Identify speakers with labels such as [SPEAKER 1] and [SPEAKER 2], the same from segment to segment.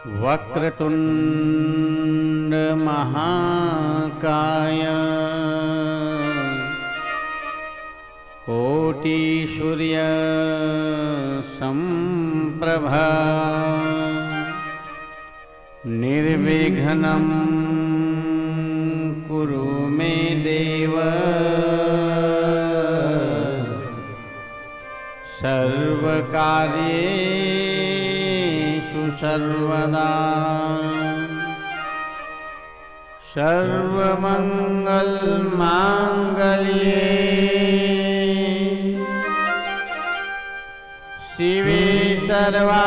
[SPEAKER 1] वक्रतुंड महाकाय कोटि सूर्य संप्रभा निर्विघ्नं कुरु मे देव सर्वकार्येषु सर्वदा सर्वमंगलमांगल्ये शिवे सर्वार्थसाधिके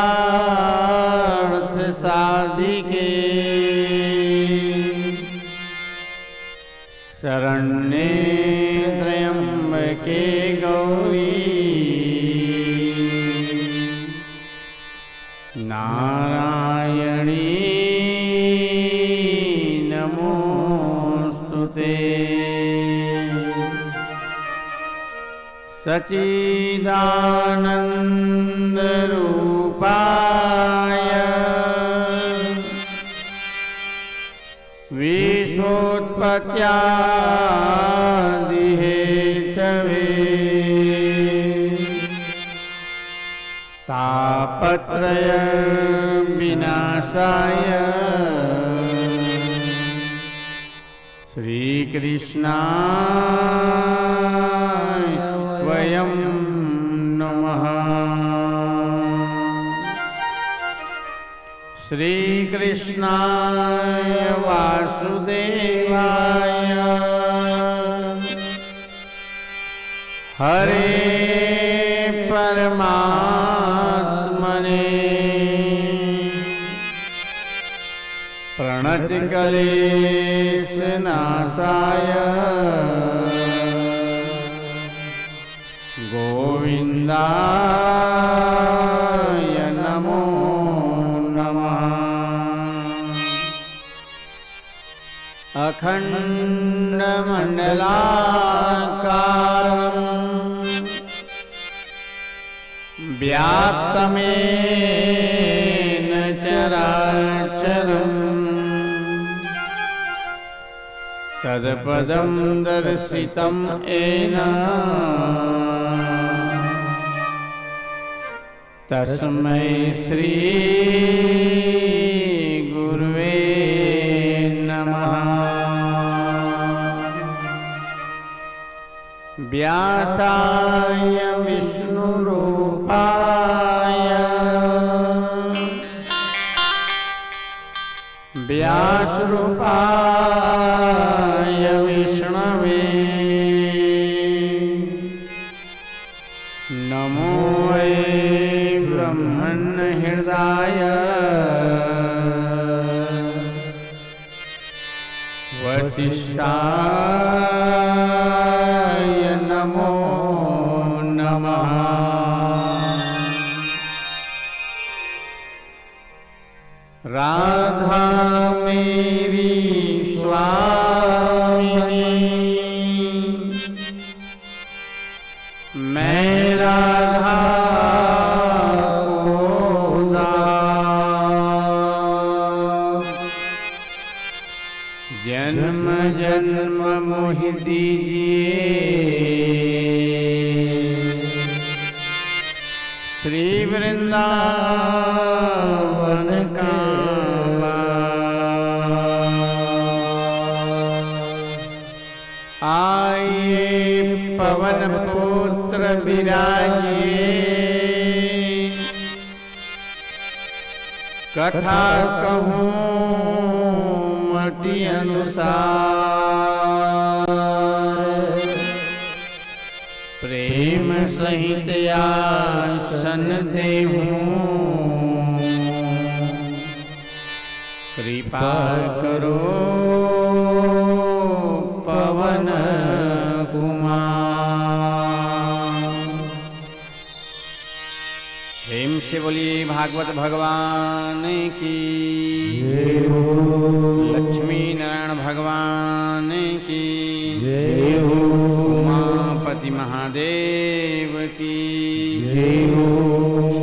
[SPEAKER 1] शरण्ये त्र्यंबके गौरी नारायणी नमोस्तुते। सच्चिदानंद रूपाय विश्वोत्पत्त्यादि हेतवे तापत्रय विनाशाय श्रीकृष्णाय वयं नमः। श्रीकृष्णाय वासुदेवाय हरे परमात्मने प्रणतिक्लेशनाशाय गोविन्दाय नमो नमः। अखण्डमण्डलाकारं व्याप्तमेन चराचरम् तत्पदं दर्शितं येन तस्मै श्री गुरुवे नमः। व्यासाय विष्णुरूपाय व्यासरूपाय विष्णवे नमो वै ब्रह्मण्यहृदाय वसिष्ठाय नमो नमः। राधा मेरी स्वामिनी मैं राधा को दास जन्म जन्म मोहि दीजिए श्री वृंदावन का आइए पवन पुत्र विराजिए कथा कहूँ मति अनुसार प्रेम सहित आसन देहूँ कृपा करो पवन कुमार। हेम से बोलिए भागवत भगवान की जय हो, लक्ष्मी नारायण भगवान की जय हो, उमापति महादेव की जय हो,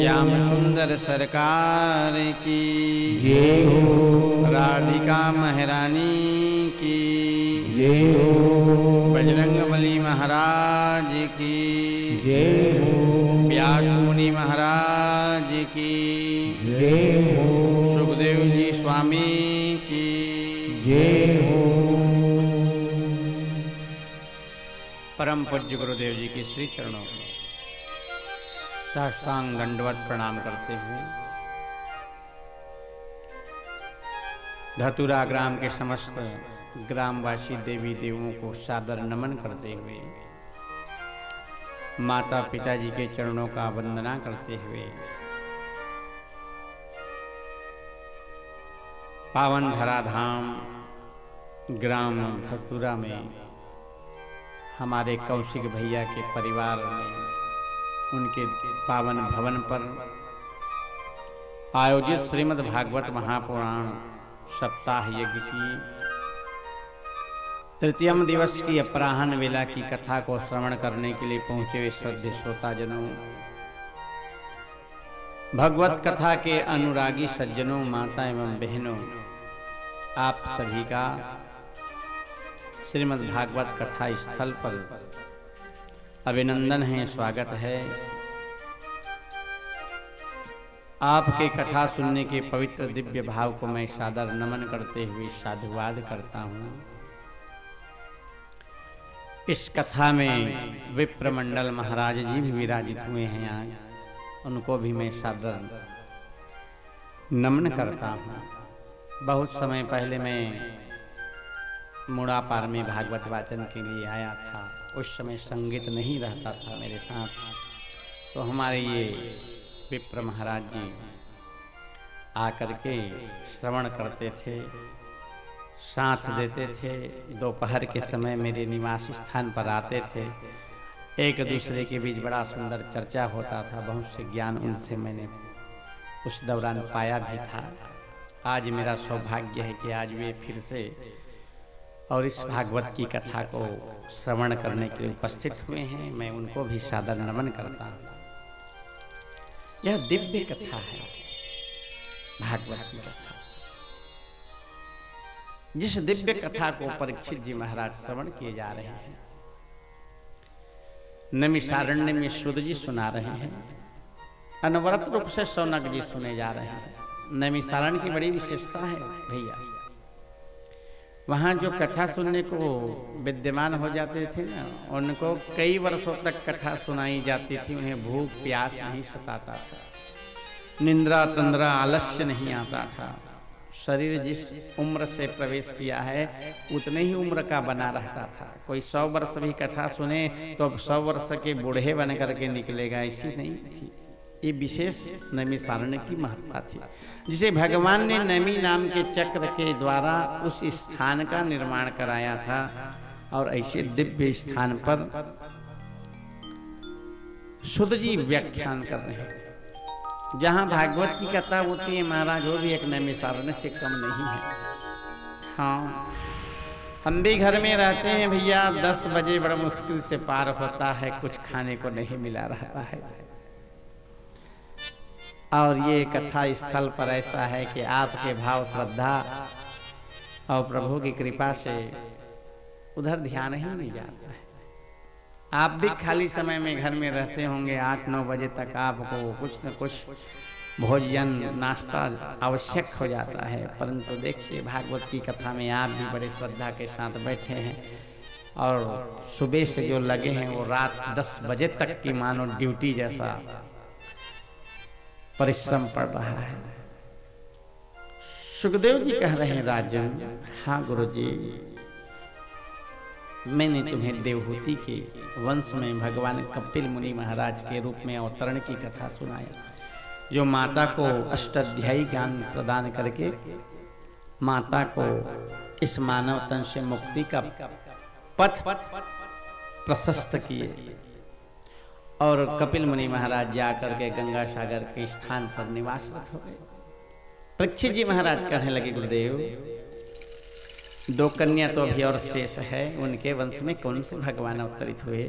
[SPEAKER 1] श्याम सुंदर सरकार की
[SPEAKER 2] जय हो।
[SPEAKER 1] राधिका महारानी की
[SPEAKER 2] जय हो।
[SPEAKER 1] बजरंगबली महाराज की
[SPEAKER 2] जय हो।
[SPEAKER 1] व्यास मुनि महाराज की
[SPEAKER 2] जय हो।
[SPEAKER 1] सुखदेव जी स्वामी की
[SPEAKER 2] जय हो।
[SPEAKER 1] परम पूज्य गुरुदेव जी के श्री चरणों में साष्टांग दंडवत प्रणाम करते हुए धतुरा ग्राम के समस्त ग्रामवासी देवी देवों को सादर नमन करते हुए माता पिताजी के चरणों का वंदना करते हुए पावन धराधाम ग्राम धतुरा में हमारे कौशिक भैया के परिवार में उनके पावन भवन पर आयोजित श्रीमद् भागवत महापुराण सप्ताह यज्ञ की तृतीयम दिवस की अपराह्न वेला की कथा को श्रवण करने के लिए पहुंचे हुए श्रद्धेय श्रोताजनों, भगवत कथा के अनुरागी सज्जनों, माता एवं बहनों, आप सभी का श्रीमद् भागवत कथा स्थल पर अभिनंदन है, स्वागत है। आपके कथा सुनने के पवित्र दिव्य भाव को मैं सादर नमन करते हुए साधुवाद करता हूँ। इस कथा में विप्रमंडल महाराज जी भी विराजित हुए हैं आज, उनको भी मैं सादर नमन करता हूँ। बहुत समय पहले मैं मुड़ापार में भागवत वाचन के लिए आया था। उस समय संगीत नहीं रहता था मेरे साथ, तो हमारे ये विप्र महाराज जी आकर के श्रवण करते थे, साथ देते थे। दोपहर के समय मेरे निवास स्थान पर आते थे, एक दूसरे के बीच बड़ा सुंदर चर्चा होता था। बहुत से ज्ञान उनसे मैंने उस दौरान पाया भी था। आज मेरा सौभाग्य है कि आज वे फिर से और इस भागवत की कथा को श्रवण करने के लिए उपस्थित हुए हैं। मैं उनको भी सादर नमन करता हूँ। यह दिव्य कथा है, भागवत की कथा। जिस दिव्य कथा को परीक्षित जी महाराज श्रवण किए जा रहे हैं, नैमिषारण्य में शुद्ध जी सुना रहे हैं, अनवरत रूप से शौनक जी सुने जा रहे हैं। नैमिषारण्य की बड़ी विशेषता है भैया, वहाँ जो कथा सुनने को विद्यमान हो जाते थे ना, उनको कई वर्षों तक कथा सुनाई जाती थी। उन्हें भूख प्यास नहीं सताता था, निंद्रा तंद्रा आलस्य नहीं आता था। शरीर जिस उम्र से प्रवेश किया है उतने ही उम्र का बना रहता था। कोई 100 वर्ष भी कथा सुने तो अब 100 वर्ष के बूढ़े बन करके निकलेगा, ऐसी नहीं थी। ये विशेष नैमिषारण्य की महत्ता थी, जिसे भगवान ने नैमी नाम के चक्र के द्वारा उस स्थान का निर्माण कराया था। और ऐसे दिव्य स्थान पर शुद्ध जी व्याख्यान कर रहे हैं। जहाँ भागवत की कथा होती है महाराज, वो भी एक नैमिषारण्य से कम नहीं है। हाँ, हम भी घर में रहते हैं भैया, 10 बजे बड़ा मुश्किल से पार होता है, कुछ खाने को नहीं मिला रहता है। और ये कथा स्थल पर ऐसा है कि आपके भाव श्रद्धा और प्रभु की कृपा से उधर ध्यान ही नहीं जाता है। आप भी खाली समय में घर में रहते होंगे, 8-9 बजे तक आपको कुछ न कुछ भोजन नाश्ता आवश्यक हो जाता है। परंतु देखिए, भागवत की कथा में आप भी बड़े श्रद्धा के साथ बैठे हैं और सुबह से जो लगे हैं वो रात 10 बजे तक की मानो ड्यूटी जैसा परिश्रम पड़ रहा है। सुखदेव जी कह रहे हैं, राजन, हाँ गुरुजी, मैंने तुम्हें देवहूति के वंश में भगवान कपिल मुनि महाराज के रूप में अवतरण की कथा सुनाया, जो माता को अष्टाध्यायी ज्ञान प्रदान करके माता को इस मानव तन से मुक्ति का पथ प्रशस्त किए। और कपिल मुनि महाराज जाकर के गंगा सागर के स्थान पर निवासरत हो गए। परीक्षित जी महाराज कहने लगे, गुरुदेव, 2 कन्या तो अभी और शेष है, उनके वंश में कौन से भगवान अवतरित हुए?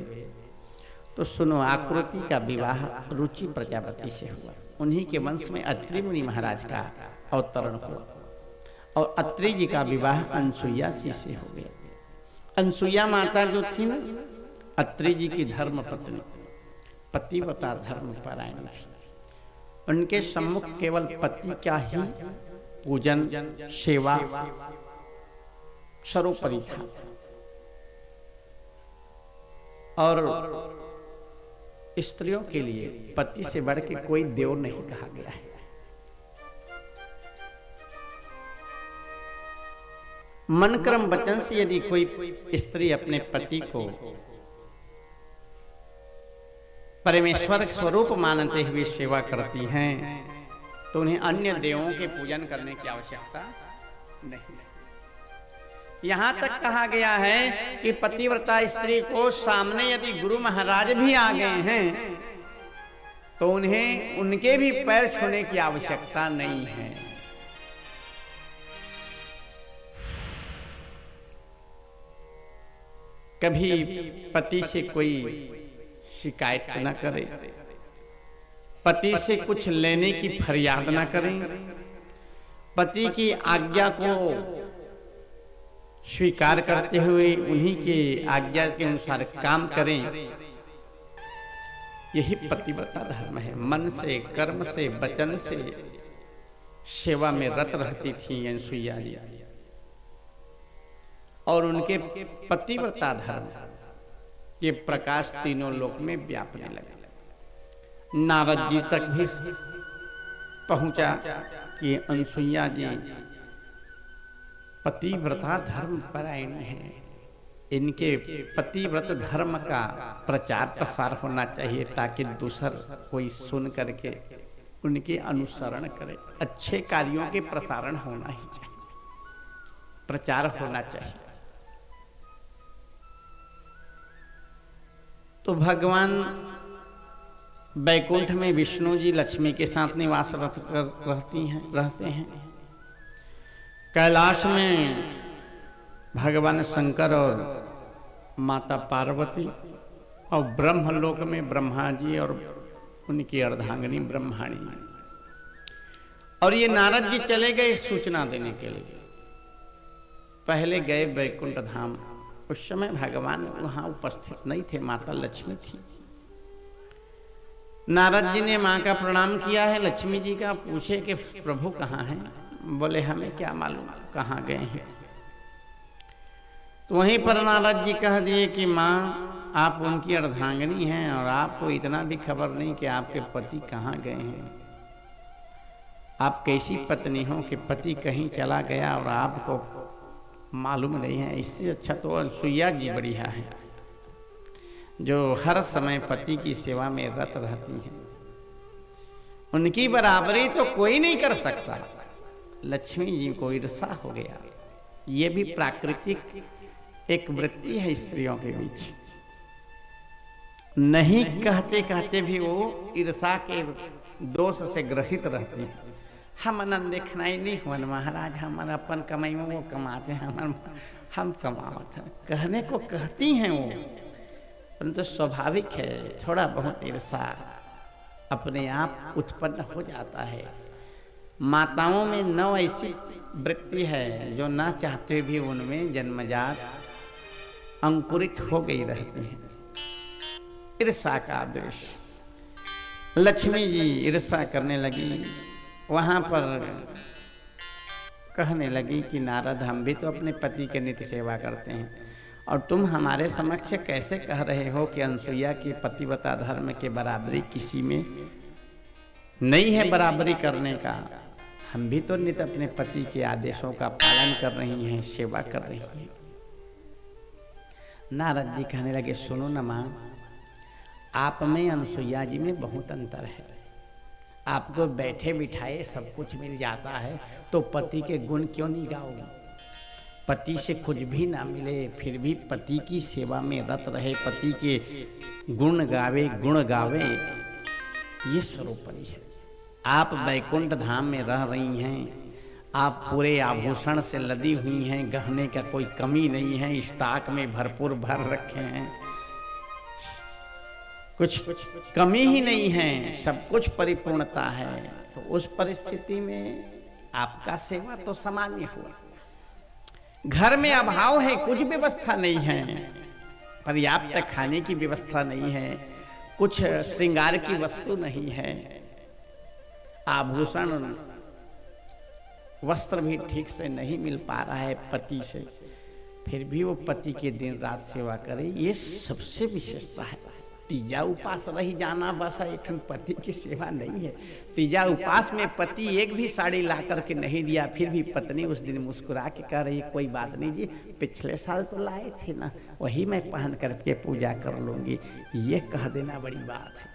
[SPEAKER 1] तो सुनो, आकृति का विवाह रुचि प्रजापति से हुआ। उन्हीं के वंश में अत्रि मुनि महाराज का अवतरण हुआ और अत्रि जी का विवाह अनसुईया जी से हो गया। अनसुईया माता जो थी ना, अत्रि जी की धर्म पत्नी, पतिव्रता धर्म परायण थी। उनके सम्मुख केवल पति का ही पूजन सेवा सर्वोपरि था और स्त्रियों के लिए पति से बढ़ के कोई देव नहीं कहा गया है। मन क्रम वचन से यदि कोई स्त्री अपने पति को परमेश्वर स्वरूप मानते हुए सेवा करती हैं तो उन्हें अन्य देवों के पूजन करने की आवश्यकता नहीं। यहां तक कहा गया है कि पतिव्रता स्त्री को सामने यदि गुरु महाराज भी आ गए हैं तो उन्हें उनके भी पैर छूने की आवश्यकता नहीं है। कभी पति से कोई शिकायत न करे, पति से कुछ लेने की फरियाद न करें, पति की आज्ञा को स्वीकार करते हुए उन्हीं के आज्ञा के अनुसार काम करें। यही पतिव्रता धर्म है। मन से, कर्म से, वचन से सेवा में रत रहती थी अनसुईया जी और उनके पतिव्रता धर्म के प्रकाश तीनों लोक में व्यापने लगा। नारद जी तक भी पहुंचा कि अनसुईया जी पतिव्रता धर्म परायण है। इनके पतिव्रत धर्म का प्रचार प्रसार होना चाहिए ताकि दूसर कोई सुन करके उनके अनुसरण करे। अच्छे कार्यों के प्रसारण होना ही चाहिए, प्रचार होना चाहिए। तो भगवान बैकुंठ में विष्णु जी लक्ष्मी के साथ निवास रहते हैं। कैलाश में भगवान शंकर और माता पार्वती और ब्रह्मलोक में ब्रह्मा जी और उनकी अर्धांगिनी ब्रह्माणी। और ये नारद जी चले गए सूचना देने के लिए। पहले गए बैकुंठ धाम। उस समय भगवान वहां उपस्थित नहीं थे, माता लक्ष्मी थी। नारद जी ने मां का प्रणाम किया है, लक्ष्मी जी का। पूछे कि प्रभु कहाँ हैं? बोले हमें क्या मालूम कहाँ गए हैं। तो वहीं पर नारद जी कह दिए कि माँ आप उनकी अर्धांगिनी हैं और आपको इतना भी खबर नहीं कि आपके पति कहाँ गए हैं। आप कैसी पत्नी हो कि पति कहीं चला गया और आपको मालूम नहीं है। इससे अच्छा तो अनसुईया जी बढ़िया है जो हर समय पति की सेवा में रत रहती हैं। उनकी बराबरी तो कोई नहीं कर सकता। लक्ष्मी जी को ईर्षा हो गया। ये भी प्राकृतिक एक वृत्ति है स्त्रियों के बीच। नहीं कहते कहते भी वो ईर्षा के दोष से ग्रसित रहती है। हम अनंत देखना ही नहीं हुआ महाराज, हमारा अपन कमाई में वो कमाते हैं, हम कमावत हैं। कहने को कहती हैं वो, परंतु स्वाभाविक है थोड़ा बहुत ईर्षा अपने आप उत्पन्न हो जाता है। माताओं में 9 ऐसी वृत्ति है जो ना चाहते भी उनमें जन्मजात अंकुरित हो गई रहती है। ईर्षा का आदेश। लक्ष्मी जी ईर्षा करने लगी। वहां पर कहने लगी कि नारद हम भी तो अपने पति के नित्य सेवा करते हैं और तुम हमारे समक्ष कैसे कह रहे हो कि अनसुईया की पतिव्रता धर्म के बराबरी किसी में नहीं है बराबरी करने का। हम भी तो नित्य अपने पति के आदेशों का पालन कर रही हैं, सेवा कर रही हैं। नारद जी कहने लगे सुनो न मां, आप में अनसुईया जी में बहुत अंतर है। आपको बैठे बिठाए सब कुछ मिल जाता है तो पति के गुण क्यों नहीं गाओगे? पति से कुछ भी ना मिले फिर भी पति की सेवा में रत रहे, पति के गुण गावे, ये सर्वोपरि है। आप वैकुंठ धाम में रह रही हैं, आप पूरे आभूषण से लदी हुई हैं, गहने का कोई कमी नहीं है, स्टॉक में भरपूर भर रखे हैं। कुछ कमी ही नहीं है, सब कुछ परिपूर्णता है। तो उस परिस्थिति में आपका सेवा तो सामान्य हुआ। घर में अभाव है, कुछ व्यवस्था नहीं है, पर्याप्त खाने की व्यवस्था नहीं है, कुछ श्रृंगार की वस्तु नहीं है, आभूषण वस्त्र भी ठीक से नहीं मिल पा रहा है पति से, फिर भी वो पति के दिन रात सेवा करे, ये सबसे विशेषता है। तीजा उपास रही जाना बस एक पति की सेवा नहीं है। तीजा उपास में पति एक भी साड़ी ला करके नहीं दिया, फिर भी पत्नी उस दिन मुस्कुरा के कह रही कोई बात नहीं जी, पिछले साल तो लाए थे ना, वही मैं पहन करके पूजा कर लूँगी, ये कह देना बड़ी बात है।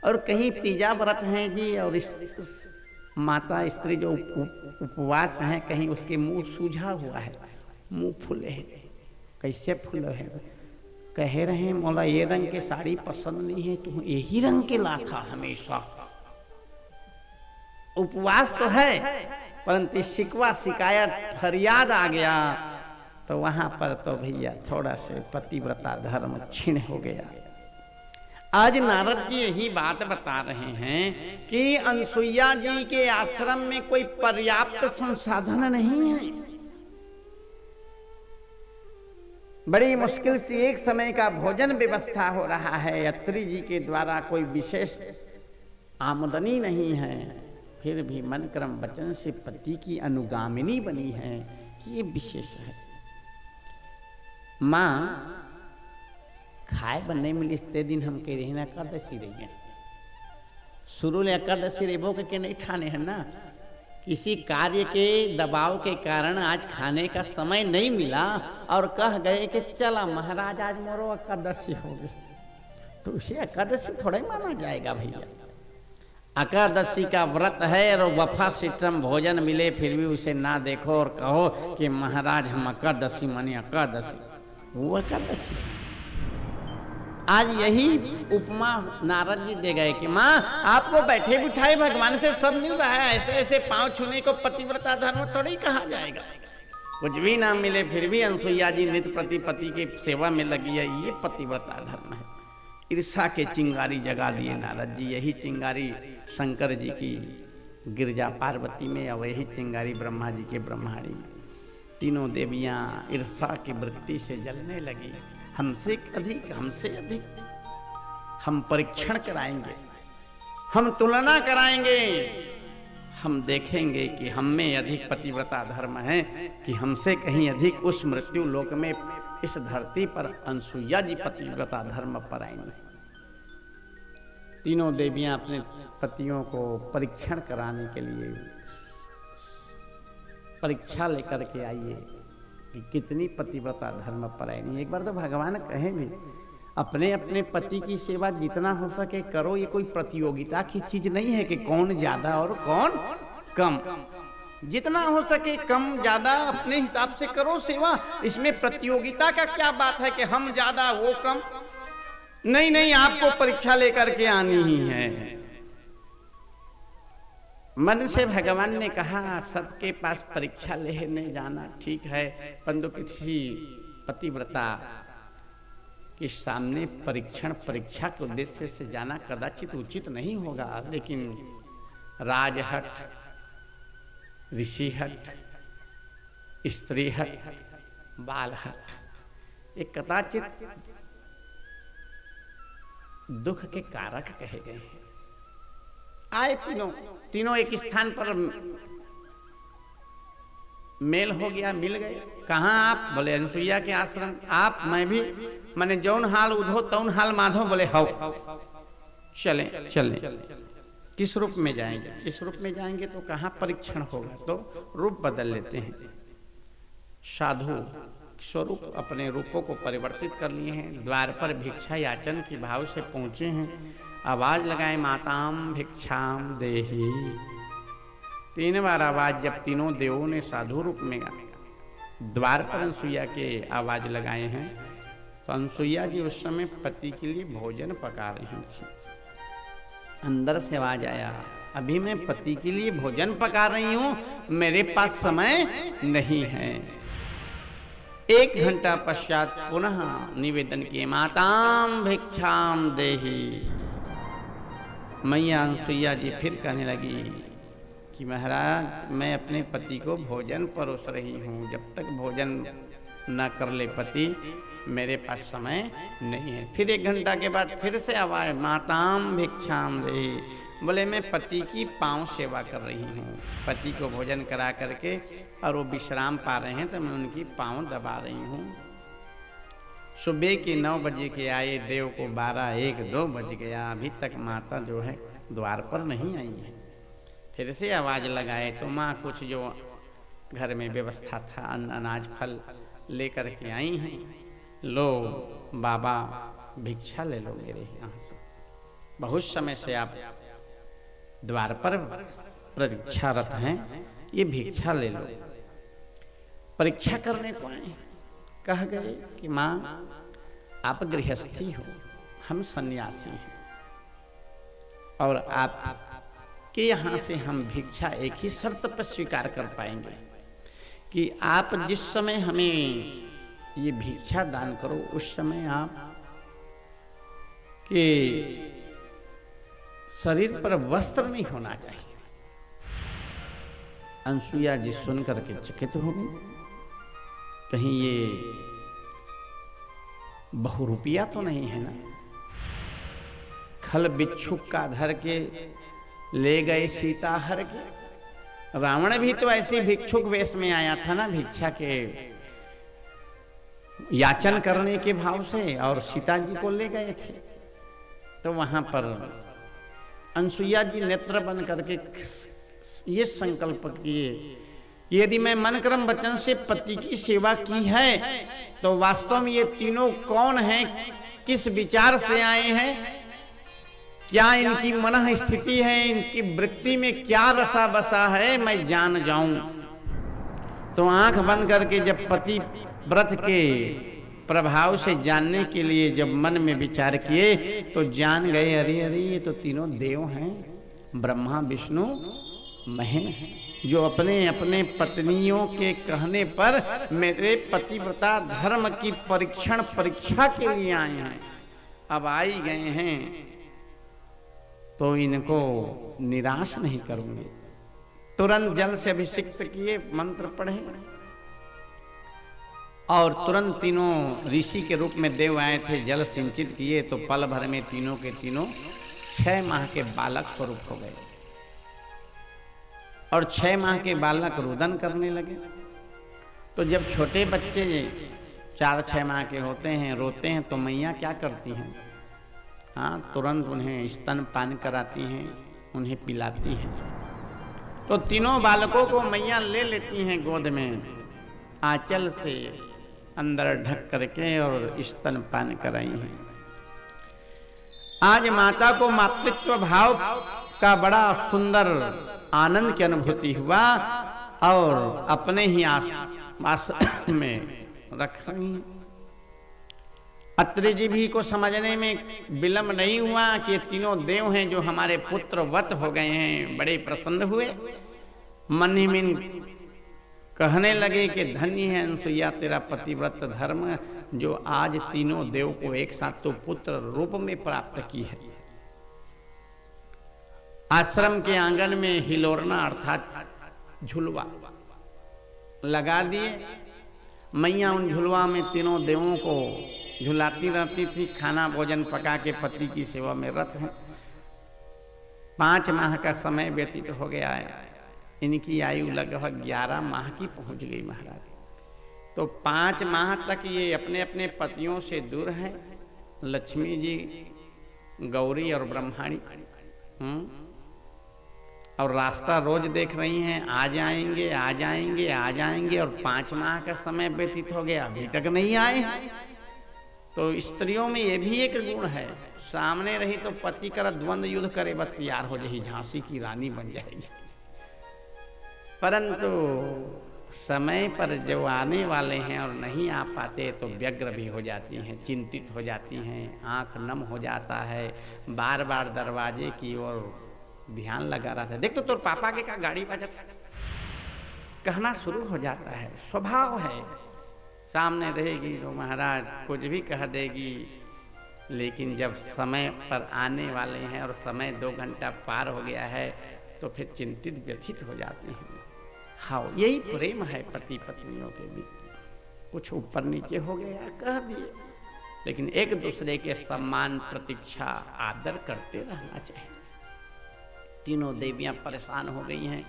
[SPEAKER 1] और कहीं तीजा व्रत हैं जी, और इस माता स्त्री जो उपवास हैं, कहीं उसके मुंह सूझा हुआ है, मुंह फूले हैं। कैसे फूले हैं? कह रहे हैं मौला ये रंग के साड़ी पसंद नहीं है, तू यही रंग के ला था हमेशा। उपवास तो है, परंतु शिकवा शिकायत फरियाद आ गया तो वहां पर तो भैया थोड़ा से पतिव्रता धर्म क्षीण हो गया। आज नारद जी यही बात बता रहे हैं कि अनसुईया जी के आश्रम में कोई पर्याप्त संसाधन नहीं है। बड़ी मुश्किल से एक समय का भोजन व्यवस्था हो रहा है, अत्रि जी के द्वारा कोई विशेष आमदनी नहीं है, फिर भी मन क्रम वचन से पति की अनुगामिनी बनी है, ये विशेष है। माँ खाए बनने मिली ते दिन हम कह रहे ना एकादशी रही है, शुरू में एकादशी रेबो के नहीं ठाने हैं ना, किसी कार्य के दबाव के कारण आज खाने का समय नहीं मिला और कह गए कि चला महाराज आज मोरो एकादशी होगी, तो उसे एकादशी थोड़ा ही माना जाएगा भैया। एकादशी का व्रत है और वफा सिस्टम भोजन मिले फिर भी उसे ना देखो और कहो कि महाराज हम एकादशी माने एकादशी, वो एकादशी। आज यही उपमा नारद जी दे गए कि माँ आपको बैठे बिठाए भगवान से सब मिल रहा है, ऐसे ऐसे पांव छूने को पतिव्रता धर्म थोड़ी कहा जाएगा। कुछ भी ना मिले फिर भी अनसुईया जी नित्य प्रति पति की सेवा में लगी है, ये पतिव्रता धर्म है। ईर्षा के चिंगारी जगा दिए नारद जी। यही चिंगारी शंकर जी की गिरजा पार्वती में, और यही चिंगारी ब्रह्मा जी के ब्रह्माणी में। तीनों देवियां ईर्षा की वृत्ति से जलने लगी। हमसे अधिक, हमसे अधिक, हम परीक्षण कराएंगे, हम तुलना कराएंगे, हम देखेंगे कि हम में अधिक पतिव्रता धर्म है कि हमसे कहीं अधिक उस मृत्यु लोक में इस धरती पर अनसुईया जी पतिव्रता धर्म पर आएंगे। तीनों देवियां अपने पतियों को परीक्षण कराने के लिए परीक्षा लेकर के आइए कि कितनी पतिव्रता धर्म परायणी। एक बार तो भगवान कहे भी अपने अपने पति की सेवा जितना हो सके करो, ये कोई प्रतियोगिता की चीज नहीं है कि कौन ज्यादा और कौन कम। जितना हो सके कम ज्यादा अपने हिसाब से करो सेवा, इसमें प्रतियोगिता का क्या बात है कि हम ज्यादा वो कम। नहीं नहीं, आपको परीक्षा लेकर के आनी ही है। मन से भगवान ने कहा सबके पास परीक्षा लेने जाना ठीक है, परंतु किसी पतिव्रता के सामने परीक्षा के उद्देश्य से जाना कदाचित उचित नहीं होगा। लेकिन राजहट, ऋषिहट, स्त्रीहट, बालहट, ये कदाचित दुख के कारक कहे गए हैं। आए तीनों एक स्थान पर मेल हो गया, मिल गए। कहाँ आप? बोले अनसुईया के आश्रम। आप? मैं भी, मैंने जौन हाल उधो तौन हाल माधो। बोले हौ, चले चले। किस रूप में जाएंगे? इस रूप में जाएंगे तो कहाँ परीक्षण होगा, तो रूप बदल लेते हैं। साधु स्वरूप अपने रूपों को परिवर्तित कर लिए हैं। द्वार पर भिक्षा याचन के भाव से पहुंचे हैं। आवाज लगाए माताम भिक्षाम देही। 3 बार आवाज जब तीनों देवों ने साधु रूप में द्वार पर अनसुईया के आवाज लगाए हैं, तो अनसुईया जी उस समय पति के लिए भोजन पका रही थी। अंदर से आवाज आया, अभी मैं पति के लिए भोजन पका रही हूं, मेरे पास समय नहीं है। 1 घंटा पश्चात पुनः निवेदन किए, माताम भिक्षाम देहि। मैया अनसुईया जी फिर कहने लगी कि महाराज मैं अपने पति को भोजन परोस रही हूँ, जब तक भोजन न कर ले पति मेरे पास समय नहीं है। फिर 1 घंटा के बाद फिर से आवाज, माताम भिक्षाम देहि। बोले मैं पति की पांव सेवा कर रही हूँ, पति को भोजन करा करके और वो विश्राम पा रहे हैं तो मैं उनकी पांव दबा रही हूँ। सुबह के 9 बजे के आए, देव को 12, 1, 2 बज गया, अभी तक माता जो है द्वार पर नहीं आई है। फिर से आवाज लगाए तो माँ कुछ जो घर में व्यवस्था था अन्न अनाज फल लेकर के आई हैं। लो बाबा भिक्षा ले लो मेरे यहाँ से, बहुत समय से आप द्वार पर परीक्षारत हैं, ये भिक्षा ले लो। परीक्षा करने को आए, कह गए कि माँ आप गृहस्थी हो, हम सन्यासी हैं और आप कि यहाँ से हम भिक्षा एक ही शर्त पर स्वीकार कर पाएंगे कि आप जिस समय हमें ये भिक्षा दान करो उस समय आप के शरीर पर वस्त्र नहीं होना चाहिए। अनसुईया जी सुन करके चकित हो गई, कहीं ये बहुरूपिया तो नहीं है ना। खल बिच्छुक का धर के ले गए सीता हर के। रावण भी तो ऐसे भिक्षुक वेश में आया था ना, भिक्षा के याचन करने के भाव से, और सीता जी को ले गए थे। तो वहां पर अनसुईया जी नेत्र बन करके ये संकल्प किए, यदि मैं मन कर्म वचन से पति की सेवा की है तो वास्तव में ये तीनों कौन हैं, किस विचार से आए हैं, क्या इनकी मन स्थिति है, इनकी वृत्ति में क्या रसा बसा है, मैं जान जाऊं। तो आंख बंद करके जब पति व्रत के प्रभाव से जानने के लिए जब मन में विचार किए तो जान गए, अरे अरे ये तो तीनों देव हैं, ब्रह्मा विष्णु महेश, जो अपने अपने पत्नियों के कहने पर मेरे पतिव्रता धर्म की परीक्षा के लिए आए हैं। अब आई गए हैं तो इनको निराश नहीं करूंगे। तुरंत जल से अभिषिक्त किए, मंत्र पढ़े और तुरंत तीनों ऋषि के रूप में देव आए थे, जल सिंचित किए तो पल भर में तीनों के तीनों 6 माह के बालक स्वरूप हो गए। और 6 माह के बालक रुदन करने लगे। तो जब छोटे बच्चे 4-6 माह के होते हैं, रोते हैं, तो मैया क्या करती हैं? हाँ, तुरंत उन्हें स्तन पान कराती हैं, उन्हें पिलाती हैं। तो तीनों बालकों को मैया ले लेती हैं गोद में, आंचल से अंदर ढक करके और स्तन पान कराई हैं। आज माता को मातृत्व भाव का बड़ा सुंदर आनंद की अनुभूति हुआ और अपने ही आश्रम में रख रही हैं। अत्रि जी भी को समझने में विलंब नहीं हुआ कि ये तीनों देव हैं जो हमारे पुत्रवत हो गए हैं। बड़े प्रसन्न हुए, मन ही मन कहने लगे कि धन्य है अनसुईया तेरा पतिव्रत धर्म, जो आज तीनों देव को एक साथ तो पुत्र रूप में प्राप्त की है। आश्रम के आंगन में हिलोरना अर्थात झुलवा लगा दिए। मैया उन झुलवा में तीनों देवों को झुलाती रहती थी, खाना भोजन पका के पति की सेवा में रत हैं। 5 माह का समय व्यतीत हो गया है। इनकी आयु लगभग 11 माह की पहुंच गई महाराज। तो 5 माह तक ये अपने अपने पतियों से दूर हैं। लक्ष्मी जी, गौरी और ब्रह्माणी और रास्ता रोज देख रही हैं, आ जाएंगे आ जाएंगे आ जाएंगे, और 5 माह का समय व्यतीत हो गया, अभी तक नहीं आए। तो स्त्रियों में ये भी एक गुण है, सामने रही तो पति कर द्वंद्व युद्ध करे बस तैयार हो जाए, झांसी की रानी बन जाएगी। परंतु समय पर जो आने वाले हैं और नहीं आ पाते तो व्यग्र भी हो जाती हैं, चिंतित हो जाती हैं, आंख नम हो जाता है, बार बार दरवाजे की ओर ध्यान लगा रहा था। देख तो तोर पापा के का गाड़ी बजा कहना शुरू हो जाता है, स्वभाव है। सामने रहेगी तो महाराज कुछ भी कह देगी, लेकिन जब समय पर आने वाले हैं और समय 2 घंटा पार हो गया है तो फिर चिंतित व्यथित हो जाते हैं। हाँ, यही प्रेम है पति पत्नियों के बीच। कुछ ऊपर नीचे हो गया कह दिए, लेकिन एक दूसरे के सम्मान, प्रतीक्षा, आदर करते रहना चाहिए। तीनों देवियां परेशान हो गई हैं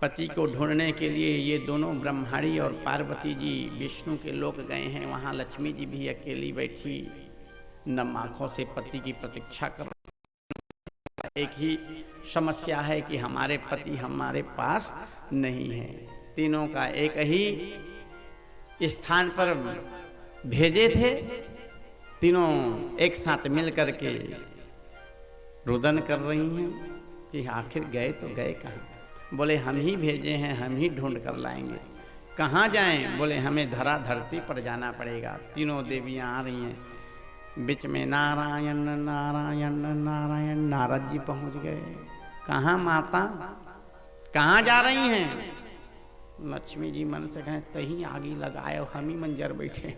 [SPEAKER 1] पति को ढूंढने के लिए। ये दोनों ब्रह्माणी और पार्वती जी विष्णु के लोक गए हैं। वहां लक्ष्मी जी भी अकेली बैठी नम आंखों से पति की प्रतीक्षा कर रही। एक ही समस्या है कि हमारे पति हमारे पास नहीं है। तीनों का एक ही स्थान पर भेजे थे, तीनों एक साथ मिल करके रुदन कर रही हैं कि आखिर गए तो गए कहाँ। बोले हम ही भेजे हैं, हम ही ढूंढ कर लाएंगे। कहाँ जाएं? बोले हमें धरा धरती पर जाना पड़ेगा। तीनों देवियां आ रही हैं, बीच में नारायण नारायण नारायण नारद जी पहुंच गए। कहाँ माता, कहाँ जा रही हैं? लक्ष्मी जी मन से कहें कहीं आगे लगाए, हम ही मंजर बैठे।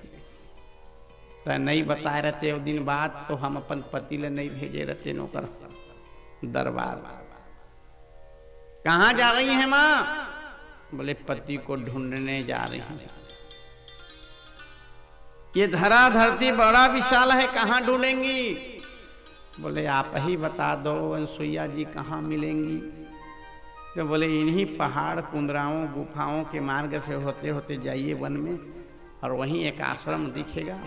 [SPEAKER 1] तो नहीं बताए रहते वो दिन बाद तो हम अपन पति ले नहीं भेजे रहते नौकर दरबार। कहाँ जा रही हैं माँ? बोले पति को ढूंढने जा रही हैं। ये धरा धरती बड़ा विशाल है, कहाँ ढूंढेंगी? बोले आप ही बता दो अनसुईया जी कहाँ मिलेंगी। तो बोले इन्हीं पहाड़, कुंदराओं, गुफाओं के मार्ग से होते होते जाइए वन में, और वहीं एक आश्रम दिखेगा।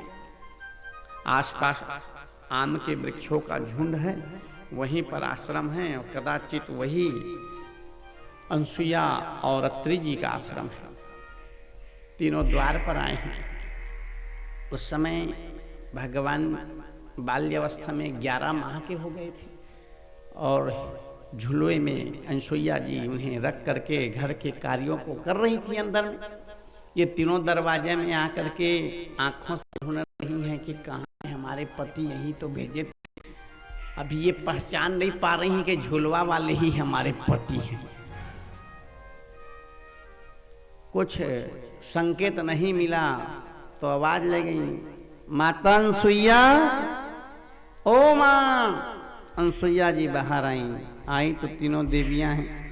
[SPEAKER 1] आसपास आम के वृक्षों का झुंड है, वहीं पर आश्रम है, और कदाचित वही अनसुईया और अत्रि जी का आश्रम है। तीनों द्वार पर आए हैं। उस समय भगवान बाल्यावस्था में 11 माह के हो गए थे, और झुलुए में अनसुईया जी उन्हें रख करके घर के कार्यों को कर रही थी अंदर में। ये तीनों दरवाजे में आकर के आंखों से ढूंढ रही हैं कि कहाँ है हमारे पति, यही तो भेजे थे। अभी ये पहचान नहीं पा रही हैं कि झुलवा वाले ही हमारे पति हैं। कुछ संकेत नहीं मिला तो आवाज ले गई, माता अनसुईया, ओ माँ। अनसुईया जी बाहर आई तो तीनों देवियां हैं।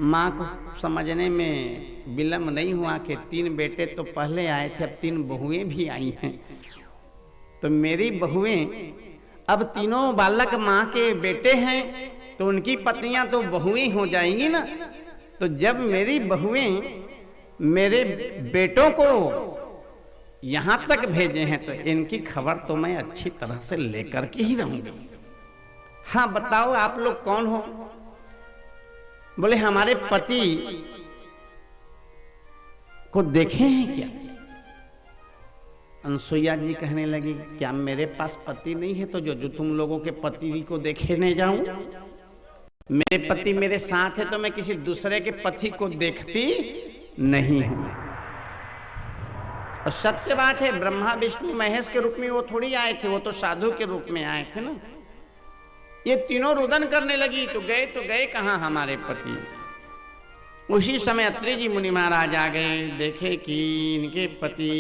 [SPEAKER 1] माँ को समझने में विलम्ब नहीं हुआ कि 3 बेटे तो पहले आए थे, अब 3 बहुएं भी आई हैं। तो मेरी बहुएं, अब तीनों बालक माँ के बेटे हैं तो उनकी पत्नियां तो बहुएं हो जाएंगी ना। तो जब मेरी बहुएं मेरे बेटों को यहां तक भेजे हैं तो इनकी खबर तो मैं अच्छी तरह से लेकर के ही रहूंगी। हाँ बताओ आप लोग कौन हो? बोले हमारे पति को देखे हैं क्या? अनसुईया जी कहने लगी, क्या मेरे पास पति नहीं है तो जो तुम लोगों के पति को देखे नहीं जाऊं? मेरे पति मेरे साथ है तो मैं किसी दूसरे के पति को देखती नहीं हूं। और सत्य बात है, ब्रह्मा विष्णु महेश के रूप में वो थोड़ी आए थे, वो तो साधु के रूप में आए थे ना। ये तीनों रुदन करने लगी, तो गए कहाँ हमारे पति। उसी समय अत्रि जी मुनि महाराज आ गए, देखे कि इनके पति,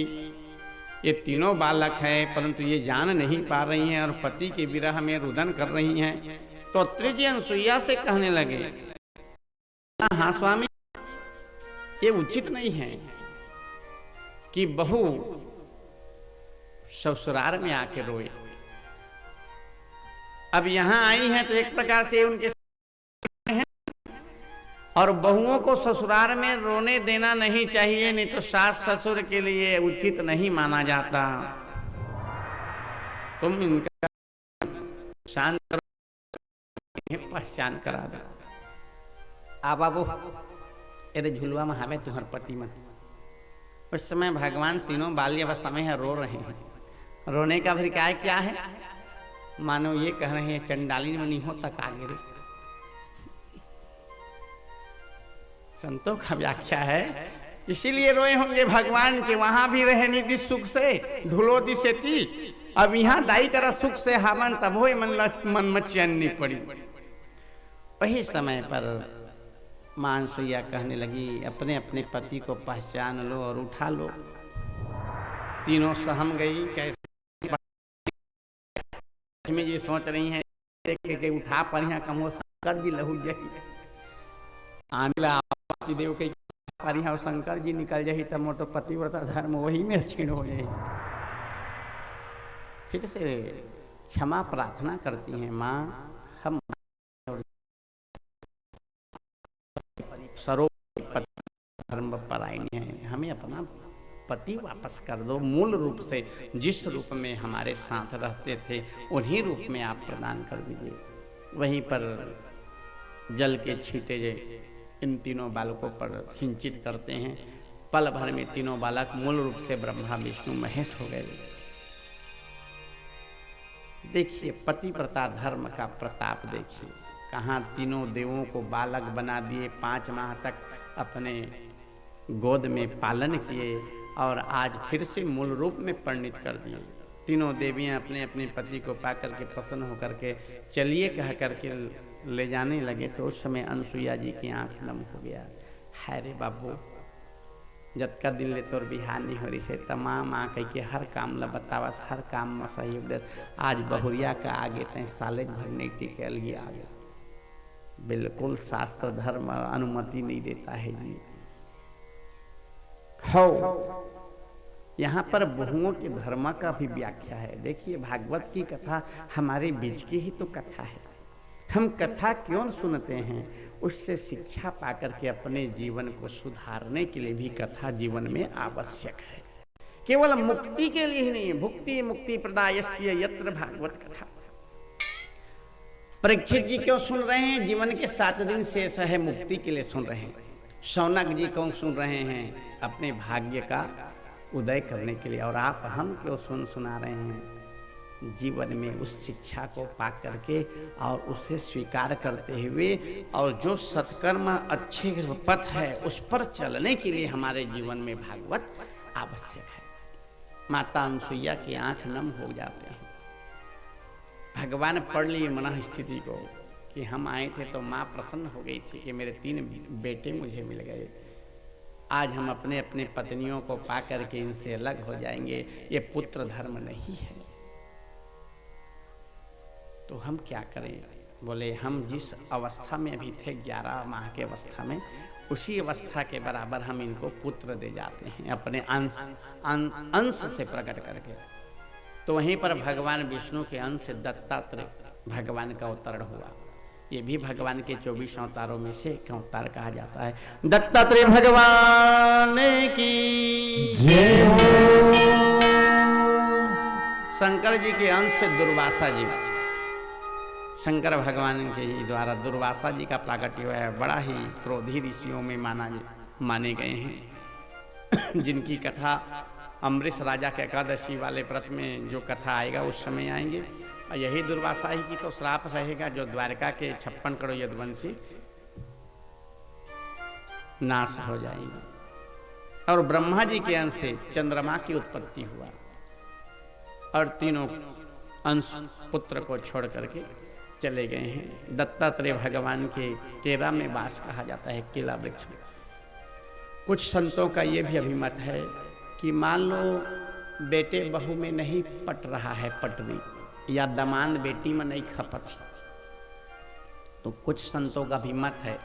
[SPEAKER 1] ये तीनों बालक हैं परंतु ये जान नहीं पा रही हैं और पति के विरह में रुदन कर रही हैं। तो अत्रि जी अनसुईया से कहने लगे, हाँ स्वामी, ये उचित नहीं है कि बहू ससुराल में आके रोए। अब यहां आई हैं तो एक प्रकार से उनके हैं, और बहुओं को ससुराल में रोने देना नहीं चाहिए, नहीं तो सास ससुर के लिए उचित नहीं माना जाता। तुम इनका शांत पहचान करा दो। आ बाबू अरे झुलवा में हमें तुम्हार पति मन। उस समय भगवान तीनों बाल्यावस्था में है, रो रहे हैं। रोने का अभिप्राय क्या है? मानो ये कह रहे हैं चंडाली में नहीं हो तक आगे रे। संतों का व्याख्या है इसीलिए रोए होंगे भगवान के वहां भी रहे निधि सुख से ढुलो दिसेती, अब यहाँ दाई करा सुख से हमन तब हो मन में चैन नहीं पड़ी। वही समय पर मां अनसुईया कहने लगी, अपने अपने पति को पहचान लो और उठा लो। तीनों सहम गई। कैसे में ये सोच रही हैं कि उठा पर यहाँ कमो शंकर जी लहू जाई आमिला देव के पर यहाँ शंकर जी निकल जाही तब मोर तो पतिव्रता धर्म वही में क्षीण हो जाए। फिर से क्षमा प्रार्थना करती हैं, माँ हम सरो धर्म परायण हैं, हमें अपना पति वापस कर दो। मूल रूप से जिस रूप में हमारे साथ रहते थे उन्हीं रूप में आप प्रदान कर दीजिए। वहीं पर जल के छींटे इन तीनों बालकों पर सिंचित करते हैं। पल भर में तीनों बालक मूल रूप से ब्रह्मा विष्णु महेश हो गए। देखिए पतिव्रता धर्म का प्रताप देखिए, कहाँ तीनों देवों को बालक बना दिए, 5 माह तक अपने गोद में पालन किए और आज फिर से मूल रूप में परिणित कर दिए। तीनों देवियां अपने अपने पति को पाकर के प्रसन्न होकर के चलिए कह करके ले जाने लगे तो उस समय अनसुईया जी की आंख नम हो गया। हाय रे बाबू, जत का दिल ले तोर बिहार नहीं हो रही से तमाम आ कह के हर काम ला बतावस, हर काम में सहयोग दे। आज बहुरिया का आगे तय साले भर नहीं टिकल गया आगे, बिल्कुल शास्त्र धर्म अनुमति नहीं देता है जी। हो यहाँ पर बहुओं के धर्म का भी व्याख्या है। देखिए भागवत की कथा हमारे बीच की ही तो कथा है। हम कथा क्यों सुनते हैं? उससे शिक्षा पाकर के अपने जीवन को सुधारने के लिए भी कथा जीवन में आवश्यक है। केवल मुक्ति के लिए ही नहीं, भुक्ति मुक्ति प्रदायस्य यत्र भागवत कथा। परीक्षित जी क्यों सुन रहे हैं? जीवन के 7 दिन शेष है, मुक्ति के लिए सुन रहे हैं। शौनक जी क्यों सुन रहे हैं? अपने भाग्य का उदय करने के लिए। और आप हम क्यों सुना रहे हैं? जीवन में उस शिक्षा को पा करके और उसे स्वीकार करते हुए और जो सत्कर्म अच्छे पथ है उस पर चलने के लिए हमारे जीवन में भागवत आवश्यक है। माता अनसुईया की आंख नम हो जाते हैं। भगवान पढ़ लिए मन स्थिति को कि हम आए थे तो माँ प्रसन्न हो गई थी कि मेरे 3 बेटे मुझे मिल गए। आज हम अपने अपने पत्नियों को पा करके इनसे अलग हो जाएंगे, ये पुत्र धर्म नहीं है। तो हम क्या करें? बोले हम जिस अवस्था में अभी थे 11 माह के अवस्था में, उसी अवस्था के बराबर हम इनको पुत्र दे जाते हैं अपने अंश से प्रकट करके। तो वहीं पर भगवान विष्णु के अंश दत्तात्रेय भगवान का अवतरण हुआ। ये भी भगवान के 24 अवतारों में से एक अवतार कहा जाता है। दत्तात्रेय भगवान की जय हो। शंकर जी के अंश दुर्वासा जी, शंकर भगवान के द्वारा दुर्वासा जी का प्राकट्य हुआ है। बड़ा ही क्रोधी ऋषियों में माने गए हैं, जिनकी कथा अमरीश राजा के एकादशी वाले व्रत में जो कथा आएगा उस समय आएंगे। और यही दुर्वासा ही की तो श्राप रहेगा जो द्वारका के 56 करोड़ यदुवंशी नाश हो जाएंगे। और ब्रह्मा जी के अंश से चंद्रमा की उत्पत्ति हुआ और तीनों अंश पुत्र को छोड़ करके चले गए हैं। दत्तात्रेय भगवान के केरा में वास कहा जाता है, केला वृक्ष में। कुछ संतों का यह भी अभिमत है कि मान लो बेटे बहू में नहीं पट रहा है पटरी, या दमांद बेटी में नहीं खपत, तो कुछ संतों का अभिमत है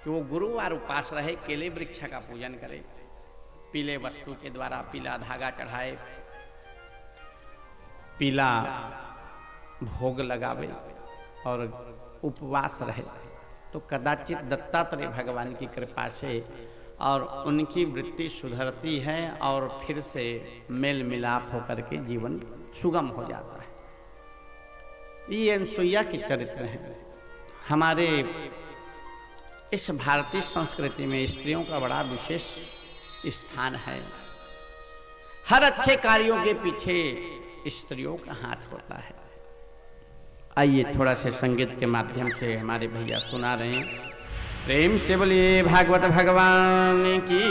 [SPEAKER 1] कि वो गुरुवार उपास रहे, केले वृक्ष का पूजन करे, पीले वस्तु के द्वारा पीला धागा चढ़ाए, पीला भोग लगावे और उपवास रहे, तो कदाचित दत्तात्रेय भगवान की कृपा से और उनकी वृत्ति सुधरती है और फिर से मेल मिलाप होकर के जीवन सुगम हो जाता है। ये अनसुईया के चरित्र हैं। हमारे इस भारतीय संस्कृति में स्त्रियों का बड़ा विशेष स्थान है। हर अच्छे कार्यों के पीछे स्त्रियों का हाथ होता है। आइए थोड़ा से संगीत के माध्यम से हमारे भैया सुना रहे हैं। प्रेम से बोलिए भागवत भगवान की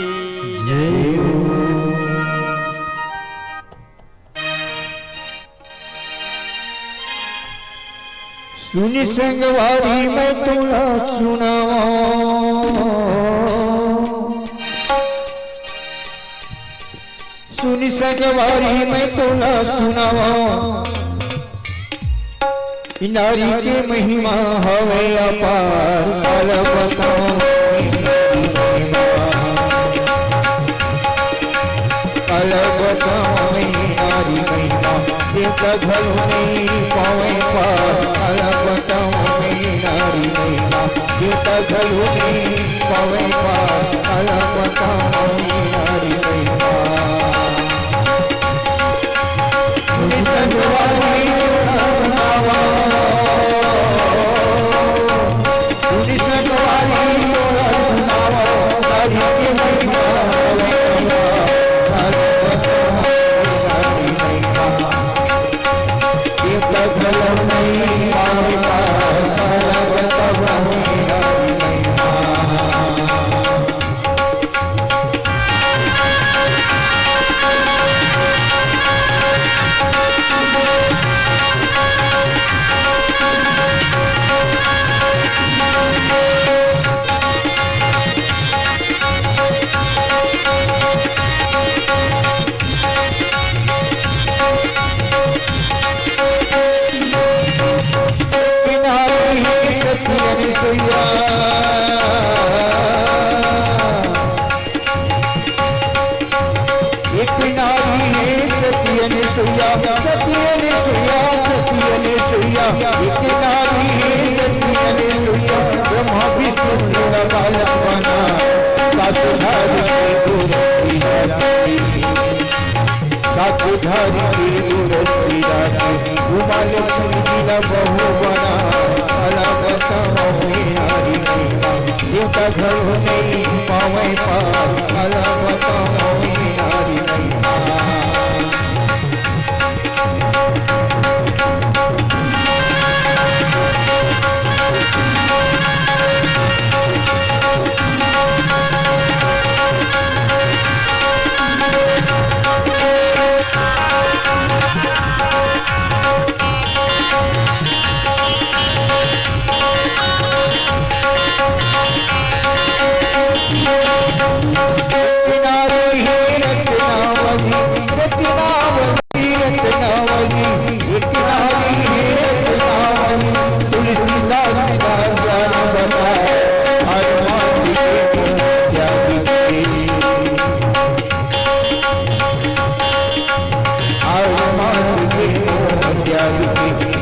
[SPEAKER 1] जय हो।
[SPEAKER 2] सुनि संगवारी मैं तुला सुनावा, सुनी संगवारी मैं तोला सुनावा नारी के महिमा हवे अपार कल बताओ कल बताओ नारी महिमा एक घर नहीं पावे पार कल बताओ नारी महिमा एक घर नहीं पावे पार कल बताओ नारी महिमा घर नहीं पावे पार अला बताओ नारी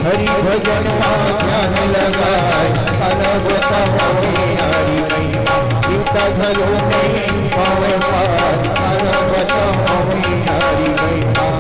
[SPEAKER 2] हरि भजन ध्यान लगाए अलग बताओ नारी महिमा इनका घरों नहीं पावे पार अलग बताओ नारी महिमा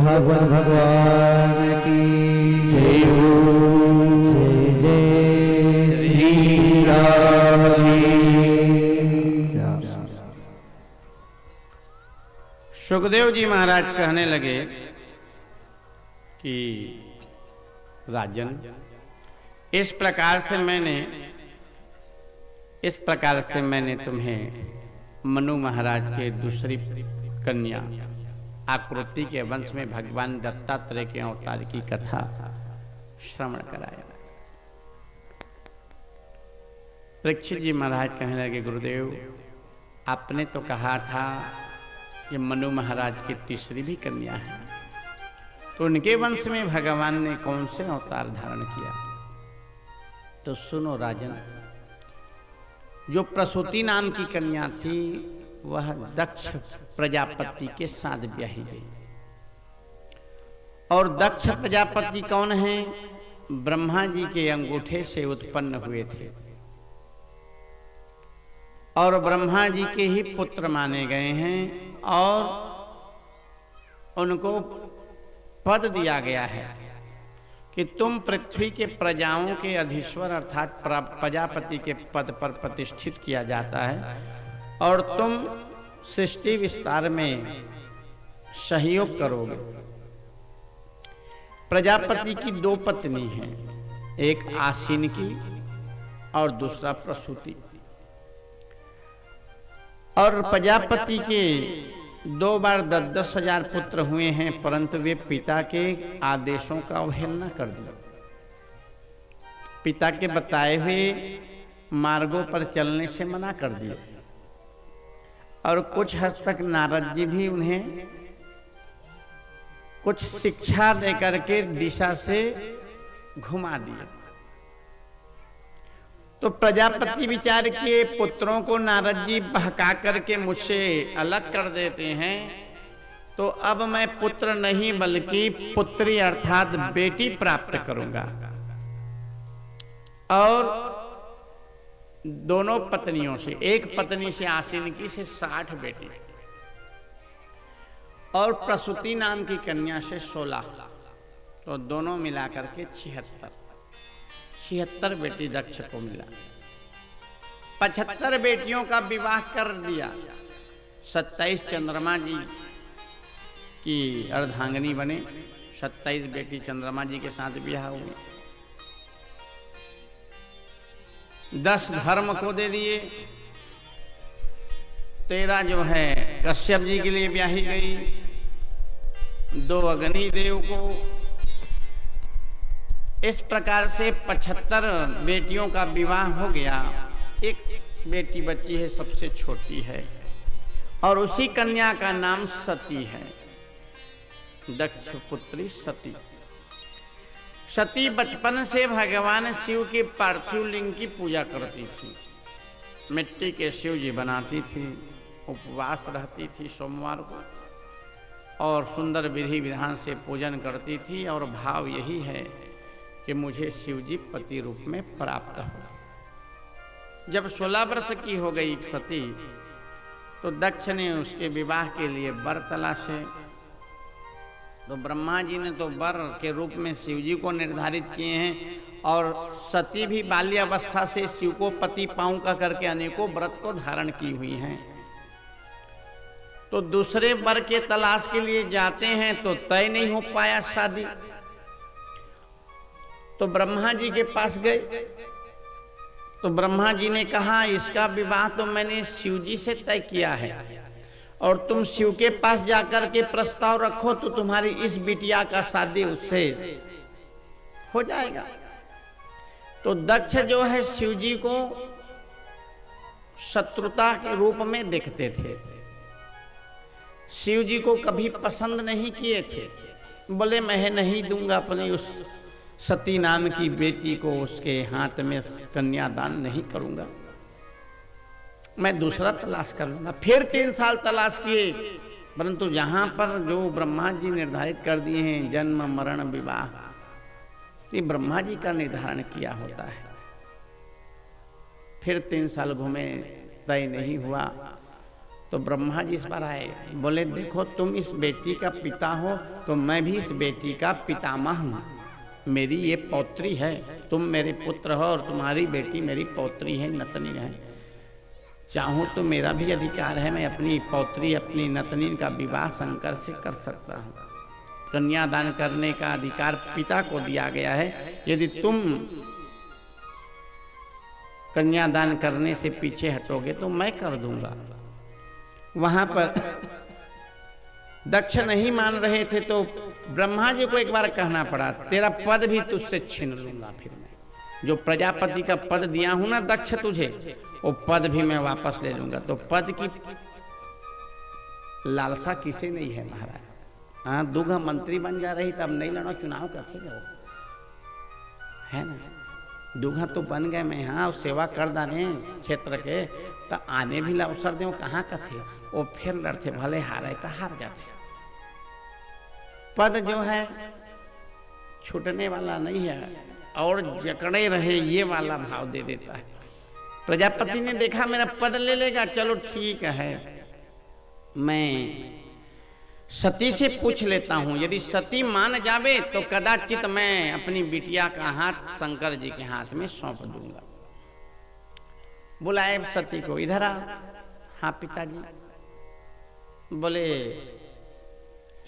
[SPEAKER 2] भागवत भगवान की जय हो। जय जय श्री राम।
[SPEAKER 1] सुखदेव जी महाराज कहने लगे कि राजन, इस प्रकार से मैंने तुम्हें मनु महाराज के दूसरी कन्या आकृति के वंश में भगवान दत्तात्रेय के अवतार की कथा श्रवण कराया। परीक्षित जी महाराज कहने लगे, गुरुदेव आपने तो कहा था कि मनु महाराज की तीसरी भी कन्या है, तो उनके वंश में भगवान ने कौन से अवतार धारण किया? तो सुनो राजन, जो प्रसूति नाम की कन्या थी वह दक्ष प्रजापति के साथ ब्याही गई। और दक्ष प्रजापति कौन है? ब्रह्मा जी के अंगूठे से उत्पन्न हुए थे और ब्रह्मा जी के ही पुत्र माने गए हैं और उनको पद दिया गया है कि तुम पृथ्वी के प्रजाओं के अधीश्वर अर्थात प्रजापति के पद पर प्रतिष्ठित किया जाता है और तुम सृष्टि विस्तार में सहयोग करोगे। प्रजापति की दो पत्नी हैं, एक आसीन की और दूसरा प्रसूति। और प्रजापति के 2 बार 10-10 हजार पुत्र हुए हैं, परंतु वे पिता के आदेशों का अवहेलना कर दिया। पिता के बताए हुए मार्गों पर चलने से मना कर दिया और कुछ हद तक नारद जी भी उन्हें कुछ शिक्षा देकर के दिशा से घुमा दिया। तो प्रजापति विचार के पुत्रों को नारद जी बहका करके मुझसे अलग कर देते हैं, तो अब मैं पुत्र नहीं बल्कि पुत्री अर्थात बेटी प्राप्त करूंगा। और दोनों पत्नियों से, एक पत्नी से आसीन की से 60 बेटी और प्रसूति नाम की कन्या से 16, तो दोनों मिलाकर के 76 बेटी दक्ष को मिला। 75 बेटियों का विवाह कर दिया। 27 चंद्रमा जी की अर्धांगिनी बने, 27 बेटी चंद्रमा जी के साथ ब्याह हुए। 10 धर्म को दे दिए, 13 जो है कश्यप जी के लिए ब्याही गई, 2 अग्नि देव को। इस प्रकार से 75 बेटियों का विवाह हो गया। एक बेटी बची है, सबसे छोटी है, और उसी कन्या का नाम सती है, दक्ष पुत्री सती। सती बचपन से भगवान शिव के पार्थिव लिंग की पूजा करती थी। मिट्टी के शिव जी बनाती थी, उपवास रहती थी सोमवार को और सुंदर विधि विधान से पूजन करती थी और भाव यही है कि मुझे शिवजी पति रूप में प्राप्त हो। जब 16 वर्ष की हो गई सती, तो दक्ष ने उसके विवाह के लिए वर तलाशे। तो ब्रह्मा जी ने तो वर के रूप में शिवजी को निर्धारित किए हैं और सती भी बाल्यावस्था से शिव को पति पाऊं का करके अनेकों व्रत को धारण की हुई हैं। तो दूसरे वर के तलाश के लिए जाते हैं तो तय नहीं हो पाया शादी। तो ब्रह्मा जी के पास गए, तो ब्रह्मा जी ने कहा इसका विवाह तो मैंने शिव जी से तय किया है और तुम शिव के पास जाकर के प्रस्ताव रखो तो तुम्हारी इस बिटिया का शादी उससे हो जाएगा। तो दक्ष जो है शिव जी को शत्रुता के रूप में देखते थे, शिव जी को कभी पसंद नहीं किए थे। बोले मैं नहीं दूंगा अपनी उस सती नाम की बेटी को, उसके हाथ में कन्यादान नहीं करूंगा, मैं दूसरा तलाश कर लूंगा। फिर 3 साल तलाश किए, परंतु जहां पर जो ब्रह्मा जी निर्धारित कर दिए हैं जन्म मरण विवाह, ये ब्रह्मा जी का निर्धारण किया होता है। फिर 3 साल घूमे, तय नहीं हुआ, तो ब्रह्मा जी इस बार आए, बोले देखो तुम इस बेटी का पिता हो तो मैं भी इस बेटी का पितामह हूं, मेरी ये पौत्री है, तुम मेरे पुत्र हो और तुम्हारी बेटी मेरी पौत्री है, नतनी है। चाहूं तो मेरा भी अधिकार है, मैं अपनी पौत्री अपनी नतनी का विवाह शंकर से कर सकता हूं। कन्यादान करने का अधिकार पिता को दिया गया है। यदि तुम कन्यादान करने से पीछे हटोगे तो मैं कर दूंगा। वहां पर दक्ष नहीं मान रहे थे तो ब्रह्मा जी को एक बार कहना पड़ा, तेरा पद भी तुझसे छीन लूंगा। फिर मैं जो प्रजापति का पद दिया हूं ना दक्ष तुझे, वो पद भी मैं वापस ले लूंगा। तो पद की लालसा किसे नहीं है महाराज। हाँ, दूघा मंत्री बन जा रही तब नहीं लड़ो चुनाव कैसे गए है ना। दूघा तो बन गए मैं, हाँ सेवा कर दाने क्षेत्र के तो आने भी अवसर दे, कहाँ का थे वो फिर लड़ते, भले हारे तो हार जाते। पद जो है छूटने वाला नहीं है और जकड़े रहे ये वाला भाव दे देता है। प्रजापति ने देखा मेरा पद ले लेगा, चलो ठीक है मैं सती से पूछ लेता हूं, यदि सती मान जावे तो कदाचित मैं अपनी बिटिया का हाथ शंकर जी के हाथ में सौंप दूंगा। बुलाए सती को, इधर आ। हाँ पिताजी। बोले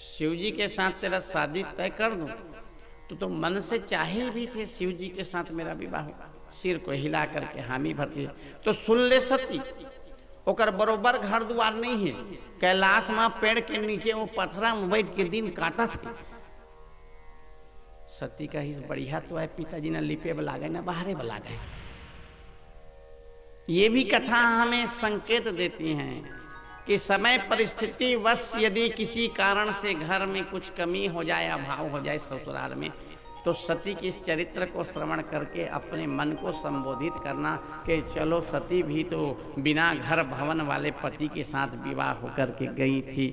[SPEAKER 1] शिव जी के साथ तेरा शादी तय कर दूं? तो मन से चाहे भी थे शिव जी के साथ मेरा विवाह हो। सिर को हिला करके हामी भरती। तो सुन ले सती, ओकर बरोबर घर द्वार नहीं है, कैलाश मां पेड़ के नीचे वो पथरा में बैठ के दिन काटा थे। सती का हिस्सा बढ़िया तो है, पिताजी ने लिपे बला गए ना बाहरे बला गए। ये भी कथा हमें संकेत देती हैं कि समय परिस्थिति वश यदि किसी कारण से घर में कुछ कमी हो जाए, अभाव हो जाए ससुराल में, तो सती के इस चरित्र को श्रवण करके अपने मन को संबोधित करना कि चलो सती भी तो बिना घर भवन वाले पति के साथ विवाह होकर के गई थी,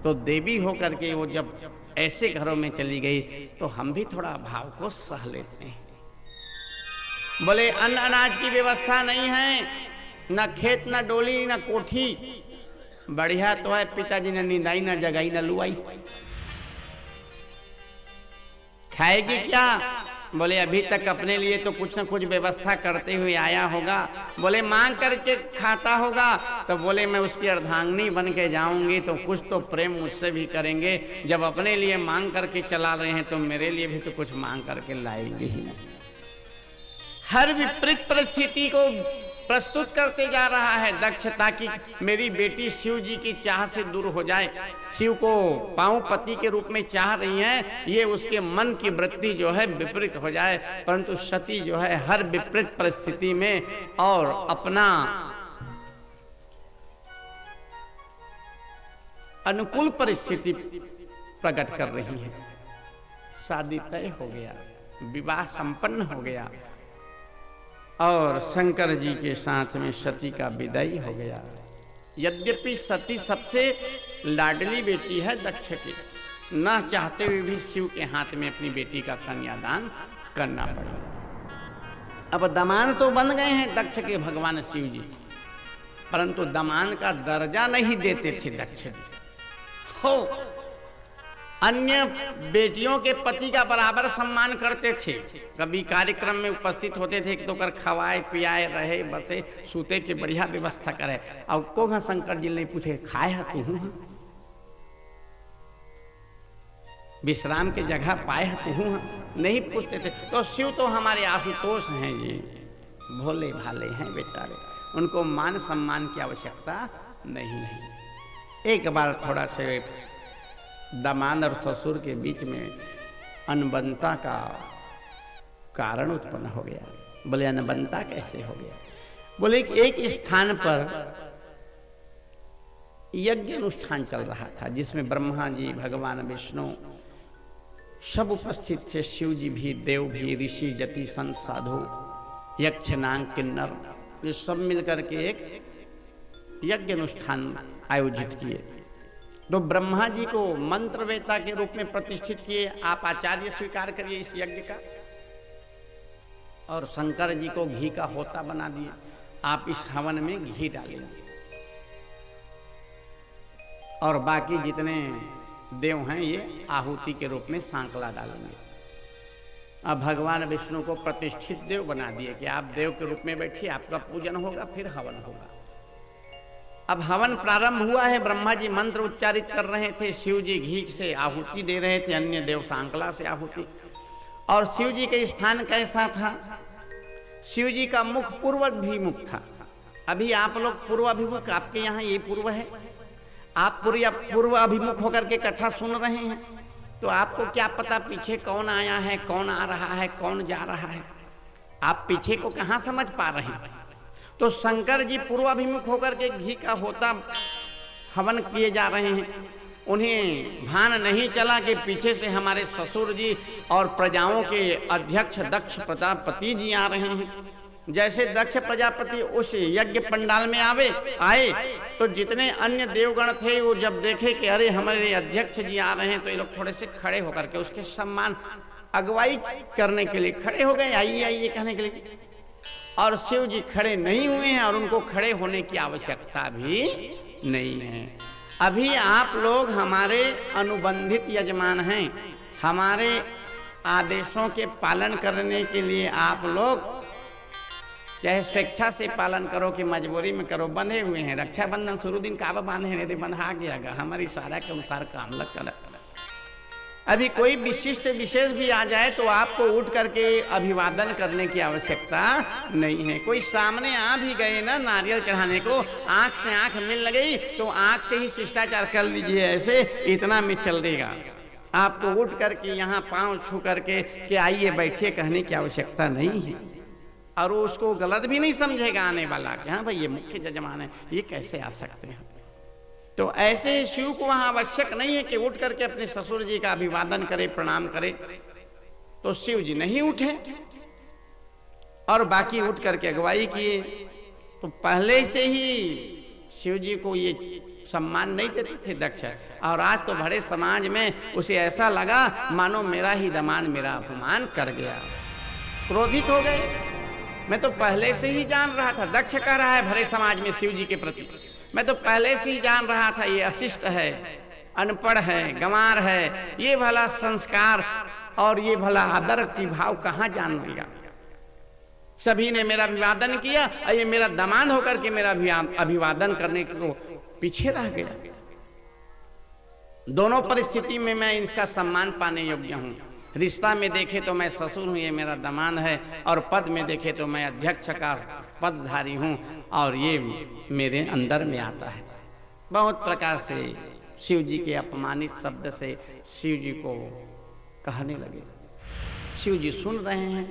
[SPEAKER 1] तो देवी होकर के वो जब ऐसे घरों में चली गई तो हम भी थोड़ा भाव को सह लेते हैं। बोले अन्न अनाज की व्यवस्था नहीं है, न खेत न डोली न कोठी, बढ़िया तो है पिताजी ने नींदाई न जगाई न लुआई। खाएगी क्या? बोले अभी तक अपने लिए तो कुछ न कुछ व्यवस्था करते हुए आया होगा। बोले मांग करके खाता होगा। तो बोले मैं उसकी अर्धांगिनी बन के जाऊंगी तो कुछ तो प्रेम मुझसे भी करेंगे। जब अपने लिए मांग करके चला रहे हैं तो मेरे लिए भी तो कुछ मांग करके लाएंगे ही नहीं। हर विपरीत परिस्थिति को प्रस्तुत करते जा रहा है दक्ष, ताकि मेरी बेटी शिव जी की चाह से दूर हो जाए। शिव को पांव पति के रूप में चाह रही हैं, ये उसके मन की वृत्ति जो है विपरीत हो जाए। परंतु सती जो है हर विपरीत परिस्थिति में और अपना अनुकूल परिस्थिति प्रकट कर रही है। शादी तय हो गया, विवाह संपन्न हो गया और शंकर जी के साथ में सती का विदाई हो गया। यद्यपि सती सबसे लाडली बेटी है दक्ष की, न चाहते हुए भी शिव के हाथ में अपनी बेटी का कन्यादान करना पड़ा। अब दमान तो बन गए हैं दक्ष के भगवान शिव जी, परंतु दमान का दर्जा नहीं देते थे दक्ष जी। हो अन्य बेटियों के पति का बराबर सम्मान करते थे। कभी कार्यक्रम में उपस्थित होते थे तो कर खवाए पियाए रहे बसे सूते के बढ़िया व्यवस्था करे। और को हाँ शंकर जी ने पूछे खाए है तू? विश्राम के जगह पाए है तू? नहीं पूछते थे। तो शिव तो हमारे आशुतोष हैं जी, भोले भाले हैं बेचारे, उनको मान सम्मान की आवश्यकता नहीं है। एक बार थोड़ा से दामाद और ससुर के बीच में अनबनता का कारण उत्पन्न हो गया। बोले अनबनता कैसे हो गया? बोले एक स्थान पर यज्ञ अनुष्ठान चल रहा था जिसमें ब्रह्मा जी, भगवान विष्णु सब उपस्थित थे। शिव जी भी, देव भी, ऋषि जति संत साधु यक्ष नाग किन्नर, ये सब मिलकर के एक यज्ञ अनुष्ठान आयोजित किए। तो ब्रह्मा जी को मंत्रवेता के रूप में प्रतिष्ठित किए, आप आचार्य स्वीकार करिए इस यज्ञ का। और शंकर जी को घी का होता बना दिए, आप इस हवन में घी डालेंगे। और बाकी जितने देव हैं ये आहुति के रूप में सांकला डालेंगे। अब भगवान विष्णु को प्रतिष्ठित देव बना दिए कि आप देव के रूप में बैठिए, आपका पूजन होगा फिर हवन होगा। अब हवन प्रारंभ हुआ है, ब्रह्मा जी मंत्र उच्चारित कर रहे थे, शिव जी घी से आहुति दे रहे थे, अन्य देव सांकला से आहुति। और शिव जी का स्थान कैसा था? शिव जी का मुख पूर्वाभिमुख था। अभी आप लोग पूर्वाभिमुख, आपके यहाँ ये पूर्व है, आप पूर्व अभिमुख होकर के कथा सुन रहे हैं, तो आपको क्या पता पीछे कौन आया है, कौन आ रहा है, कौन जा रहा है? आप पीछे को कहाँ समझ पा रहे हैं? तो शंकर जी पूर्वाभिमुख होकर के घी का होता हवन किए जा रहे हैं। उन्हें भान नहीं चला कि पीछे से हमारे ससुर जी और प्रजाओं के अध्यक्ष दक्ष प्रजापति जी आ रहे हैं। जैसे दक्ष प्रजापति उस यज्ञ पंडाल में आए तो जितने अन्य देवगण थे वो जब देखे कि अरे हमारे अध्यक्ष जी आ रहे हैं, तो ये लोग थोड़े से खड़े होकर के उसके सम्मान अगुवाई करने के लिए खड़े हो गए, आइए आइए कहने के लिए। और शिव जी खड़े नहीं हुए हैं और उनको खड़े होने की आवश्यकता भी नहीं है। अभी आप लोग हमारे अनुबंधित यजमान हैं, हमारे आदेशों के पालन करने के लिए आप लोग चाहे स्वेच्छा से पालन करो कि मजबूरी में करो, बंधे हुए हैं। रक्षाबंधन शुरू दिन काबा बांधे नहीं, बंधा गया हमारी इशारा के अनुसार काम लग कर। अभी कोई विशिष्ट विशेष भी आ जाए तो आपको उठ करके अभिवादन करने की आवश्यकता नहीं है। कोई सामने आ भी गए ना नारियल चढ़ाने को, आंख से आंख मिल गई तो आंख से ही शिष्टाचार कर लीजिए, ऐसे इतना में चल देगा। आपको उठ करके यहाँ पांव छू करके कि आइए बैठिए कहने की आवश्यकता नहीं है। और वो उसको गलत भी नहीं समझेगा आने वाला कि हाँ भाई ये मुख्य जजमान है, ये कैसे आ सकते हैं। तो ऐसे शिव को वहां आवश्यक नहीं है कि उठ करके अपने ससुर जी का अभिवादन करे, प्रणाम करे। तो शिव जी नहीं उठे और बाकी उठ करके अगुवाई किए। तो पहले से ही शिव जी को ये सम्मान नहीं देते थे दक्ष, और आज तो बड़े समाज में उसे ऐसा लगा मानो मेरा ही दमान मेरा अपमान कर गया, क्रोधित हो गए। मैं तो पहले से ही जान रहा था, दक्ष कह रहा है भरे समाज में शिव जी के प्रति, मैं तो पहले से ही जान रहा था ये अशिष्ट है, अनपढ़ है, गंवार है, ये भला संस्कार और ये भला आदर की भाव कहाँ जान लिया। सभी ने मेरा अभिवादन किया और ये मेरा दामाद होकर के मेरा अभिवादन करने को पीछे रह गया। दोनों परिस्थिति में मैं इसका सम्मान पाने योग्य हूँ। रिश्ता में देखे तो मैं ससुर हूँ, ये मेरा दामाद है, और पद में देखे तो मैं अध्यक्ष का पदधारी हूँ और ये मेरे अंदर में आता है। बहुत प्रकार से शिव जी के अपमानित शब्द से शिव जी को कहने लगे। शिव जी सुन रहे हैं,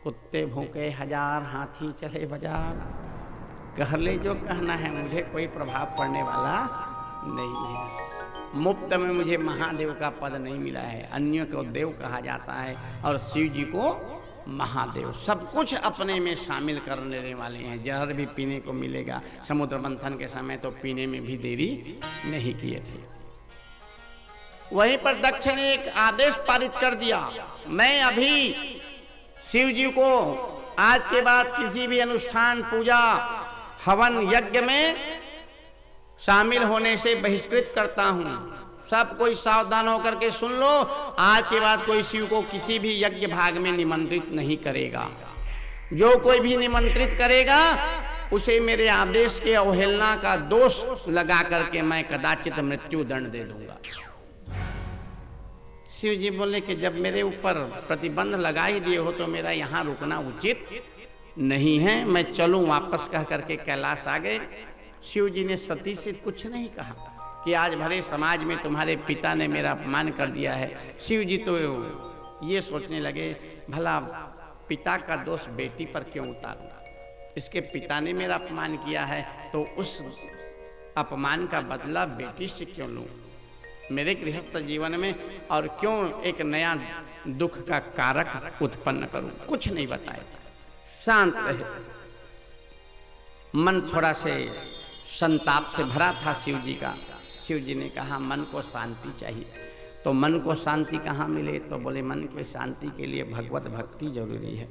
[SPEAKER 1] कुत्ते भूखे हजार, हाथी चले बाजार, कह ले जो कहना है, मुझे कोई प्रभाव पड़ने वाला नहीं है। मुफ्त में मुझे महादेव का पद नहीं मिला है, अन्य को देव कहा जाता है और शिव जी को महादेव। सब कुछ अपने में शामिल करने वाले हैं। जहर भी पीने को मिलेगा, समुद्र मंथन के समय तो पीने में भी देरी नहीं किए थे। वहीं पर दक्ष ने एक आदेश पारित कर दिया, मैं अभी शिव जी को आज के बाद किसी भी अनुष्ठान, पूजा, हवन, यज्ञ में शामिल होने से बहिष्कृत करता हूं। सब कोई सावधान होकर के सुन लो, आज के बाद कोई शिव को किसी भी यज्ञ भाग में निमंत्रित नहीं करेगा। जो कोई भी निमंत्रित करेगा उसे मेरे आदेश के अवहेलना का दोष लगा करके मैं कदाचित मृत्यु दंड दे दूंगा। शिव जी बोले कि जब मेरे ऊपर प्रतिबंध लगा ही दिए हो तो मेरा यहाँ रुकना उचित नहीं है, मैं चलूं वापस कह करके कैलाश आ गए। शिव जी ने सती से कुछ नहीं कहा कि आज भरे समाज में तुम्हारे पिता ने मेरा अपमान कर दिया है। शिव जी तो ये सोचने लगे भला पिता का दोष बेटी पर क्यों उतारूं, इसके पिता ने मेरा अपमान किया है तो उस अपमान का बदला बेटी से क्यों लूं मेरे गृहस्थ जीवन में, और क्यों एक नया दुख का कारक उत्पन्न करूं। कुछ नहीं बताए, शांत रहे। मन थोड़ा से संताप से भरा था शिव जी का। शिव जी ने कहा मन को शांति चाहिए। तो मन को शांति कहाँ मिले, तो बोले मन की शांति के लिए भगवत भक्ति जरूरी है,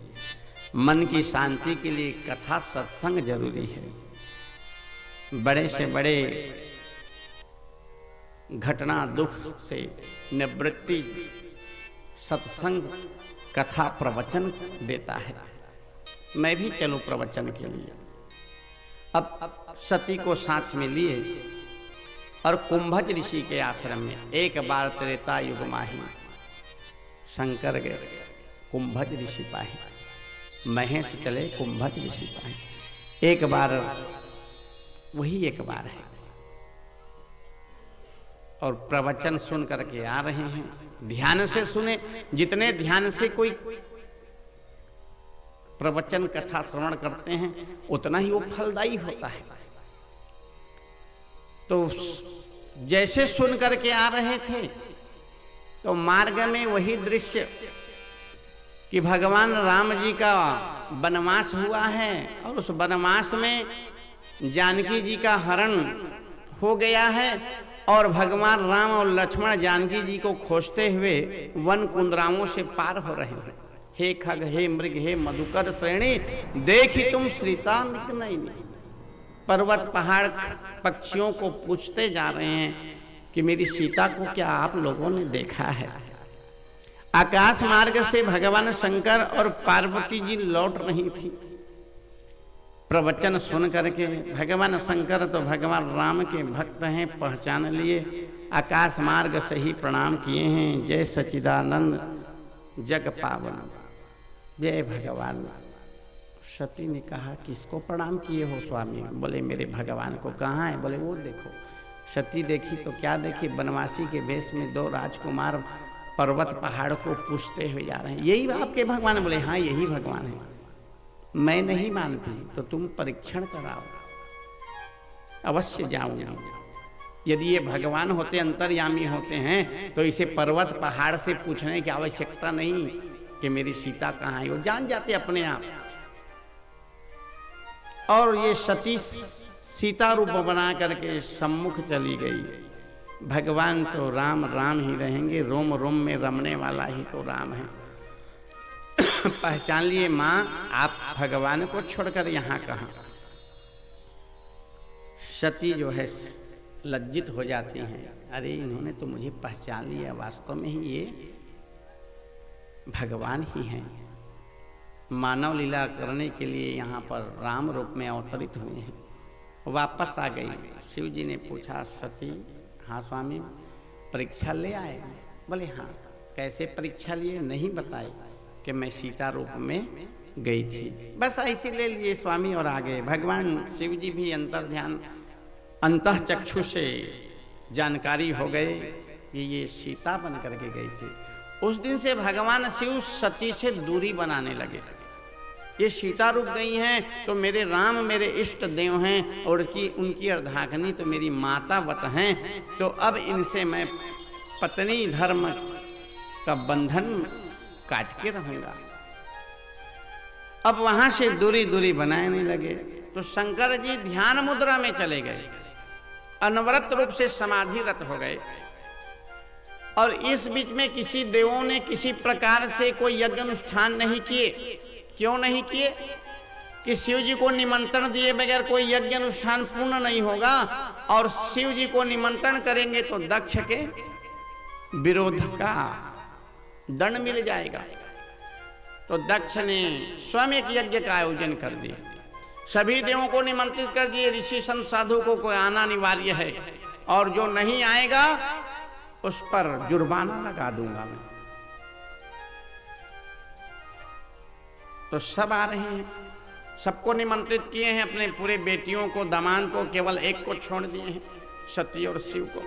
[SPEAKER 1] मन की शांति के लिए कथा सत्संग जरूरी है। बड़े से बड़े घटना दुख से निवृत्ति सत्संग कथा प्रवचन देता है। मैं भी चलूं प्रवचन के लिए। अब सती को साथ में लिए और कुंभज ऋषि के आश्रम में एक बार त्रेता युग माही शंकर गए कुंभज ऋषि पाहे, महेश चले कुंभज ऋषि पाहे। एक बार वही एक बार है और प्रवचन सुन करके आ रहे हैं। ध्यान से सुने, जितने ध्यान से कोई प्रवचन कथा श्रवण करते हैं उतना ही वो फलदायी होता है। तो जैसे सुन करके आ रहे थे तो मार्ग में वही दृश्य कि भगवान राम जी का वनवास हुआ है और उस वनवास में जानकी जी का हरण हो गया है और भगवान राम और लक्ष्मण जानकी जी को खोजते हुए वन कुंदराओं से पार हो रहे हैं। हे खग हे मृग हे मधुकर श्रेणी देखी तुम श्रीता मिकनैनी। पर्वत पहाड़ पक्षियों को पूछते जा रहे हैं कि मेरी सीता को क्या आप लोगों ने देखा है। आकाश मार्ग से भगवान शंकर और पार्वती जी लौट रही थी। प्रवचन सुन करके भगवान शंकर तो भगवान राम के भक्त हैं, पहचान लिए, आकाश मार्ग से ही प्रणाम किए हैं। जय सच्चिदानंद जग पावन, जय भगवान। सती ने कहा किसको प्रणाम किए हो स्वामी? बोले मेरे भगवान को। कहाँ है? बोले वो देखो। सती देखी तो क्या देखी, वनवासी के वेश में दो राजकुमार पर्वत पहाड़ को पूछते हुए जा रहे हैं। यही आपके भगवान? बोले हाँ यही भगवान है। मैं नहीं मानती तो तुम परीक्षण कराओ, अवश्य जाऊंगी। यदि ये भगवान होते, अंतर्यामी होते हैं तो इसे पर्वत पहाड़ से पूछने की आवश्यकता नहीं कि मेरी सीता कहाँ है, वो जान जाते अपने आप। और ये सती सीता रूप बना करके सम्मुख चली गई। भगवान तो राम राम ही रहेंगे, रोम रोम में रमने वाला ही तो राम है। पहचान लिए माँ आप भगवान को छोड़कर यहाँ कहाँ। सती जो है लज्जित हो जाती हैं, अरे इन्होंने तो मुझे पहचान लिया, वास्तव में ही ये भगवान ही हैं, मानव लीला करने के लिए यहाँ पर राम रूप में अवतरित हुए हैं। वापस आ गई। शिव जी ने पूछा सती, हाँ स्वामी परीक्षा ले आए? बोले हाँ। कैसे परीक्षा लिए? नहीं बताए कि मैं सीता रूप में गई थी, बस ऐसे ले लिए स्वामी और आ गए। भगवान शिव जी भी अंतर ध्यान अंतः चक्षु से जानकारी हो गए कि ये सीता बन करके गई थी। उस दिन से भगवान शिव सती से दूरी बनाने लगे। ये सीता रूप गई हैं तो मेरे राम मेरे इष्ट देव हैं और कि उनकी अर्धांगिनी तो मेरी माता वत हैं, तो अब इनसे मैं पत्नी धर्म का बंधन काट के रहूंगा। अब वहां से दूरी दूरी बनाने लगे। तो शंकर जी ध्यान मुद्रा में चले गए, अनवरत रूप से समाधिरत हो गए। और इस बीच में किसी देवों ने किसी प्रकार से कोई यज्ञ अनुष्ठान नहीं किए। क्यों नहीं किए? कि शिव जी को निमंत्रण दिए बगैर कोई यज्ञ अनुष्ठान पूर्ण नहीं होगा, और शिव जी को निमंत्रण करेंगे तो दक्ष के विरोध का दंड मिल जाएगा। तो दक्ष ने स्वयं एक यज्ञ का आयोजन कर दिया, सभी देवों को निमंत्रित कर दिए, ऋषि संत साधु को आना अनिवार्य है, और जो नहीं आएगा उस पर जुर्माना लगा दूंगा मैं। तो सब आ रहे हैं, सबको निमंत्रित किए हैं, अपने पूरे बेटियों को दामाद को, केवल एक को छोड़ दिए हैं, सती और शिव को।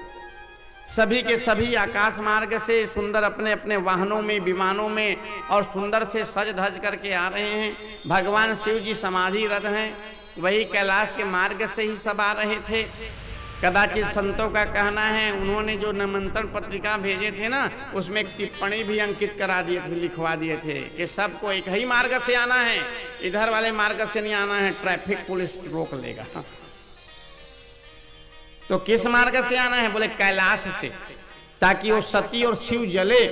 [SPEAKER 1] सभी के सभी आकाश मार्ग से सुंदर अपने अपने वाहनों में विमानों में और सुंदर से सज धज करके आ रहे हैं। भगवान शिव जी समाधिरत हैं, वही कैलाश के मार्ग से ही सब आ रहे थे। कदाचित संतों का कहना है उन्होंने जो निमंत्रण पत्रिका भेजे थे ना, उसमें एक टिप्पणी भी अंकित करा दिए थे, लिखवा दिए थे कि सबको एक ही मार्ग से आना है, इधर वाले मार्ग से नहीं आना है, ट्रैफिक पुलिस रोक लेगा। तो किस मार्ग से आना है? बोले कैलाश से, ताकि वो सती और शिव जले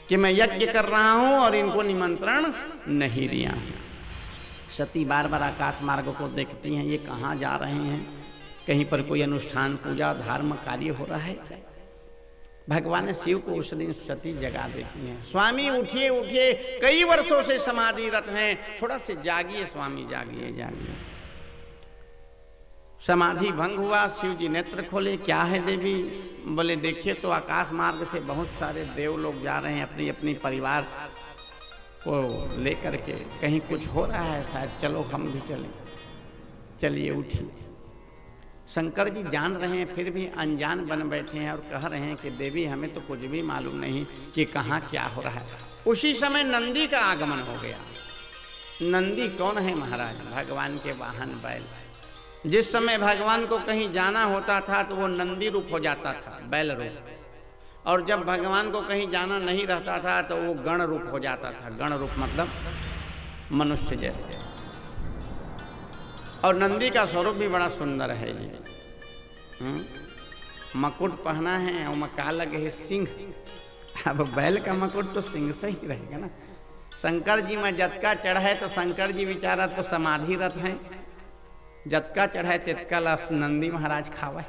[SPEAKER 1] कि मैं यज्ञ कर रहा हूं और इनको निमंत्रण नहीं दिया। सती बार बार आकाश मार्ग को देखती हैं, ये कहाँ जा रहे हैं, कहीं पर कोई अनुष्ठान पूजा धर्म कार्य हो रहा है। भगवान शिव को उस दिन सती जगा देती हैं, स्वामी उठिए उठिए, कई वर्षों से समाधिरत हैं, थोड़ा से जागिए स्वामी, जागिए जागिए। समाधि भंग हुआ। शिव जी नेत्र खोले, क्या है देवी? बोले देखिए तो आकाश मार्ग से बहुत सारे देव लोग जा रहे हैं अपनी अपनी परिवार को लेकर के, कहीं कुछ हो रहा है शायद, चलो हम भी चलें। चलिए उठिए। शंकर जी जान रहे हैं फिर भी अनजान बन बैठे हैं और कह रहे हैं कि देवी हमें तो कुछ भी मालूम नहीं कि कहाँ क्या हो रहा है। उसी समय नंदी का आगमन हो गया। नंदी कौन है महाराज? भगवान के वाहन बैल। जिस समय भगवान को कहीं जाना होता था तो वो नंदी रूप हो जाता था, बैल रूप, और जब भगवान को कहीं जाना नहीं रहता था तो वो गण रूप हो जाता था। गण रूप मतलब मनुष्य जैसे। और नंदी का स्वरूप भी बड़ा सुंदर है जी। मकुट पहना है और मका लगे है सिंह। अब बैल का मकुट तो सिंह से ही रहेगा ना। शंकर जी में जतका चढ़ाए तो शंकर जी बेचारा तो समाधि रथ हैं, जतका चढ़ाए तितका लस नंदी महाराज खावा।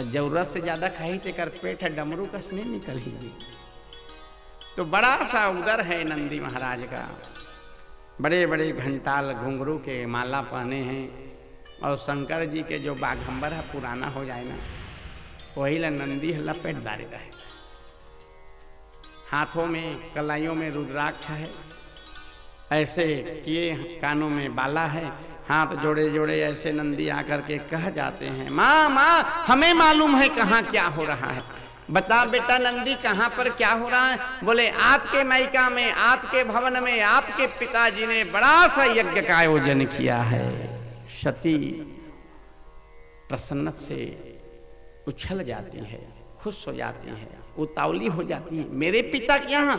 [SPEAKER 1] जरूरत से ज्यादा खाई तो कर पेट है डमरू कस नहीं निकलेगी। तो बड़ा सा उदर है नंदी महाराज का। बड़े बड़े घंटाल घुंघरू के माला पहने हैं और शंकर जी के जो बाघंबर है पुराना हो जाए ना, वही ला नंदी लपेटदारी रहे। हाथों में कलाइयों में रुद्राक्ष है, ऐसे किए कानों में बाला है, हाथ जोड़े जोड़े ऐसे नंदी आकर के कह जाते हैं, माँ माँ हमें मालूम है कहाँ क्या हो रहा है, बता बेटा नंदी कहाँ पर क्या हो रहा है। बोले आपके मायका में, आपके भवन में आपके पिताजी ने बड़ा सा यज्ञ का आयोजन किया है। सती प्रसन्नत से उछल जाती है, खुश हो जाती है, उतावली हो जाती है। मेरे पिता के यहाँ?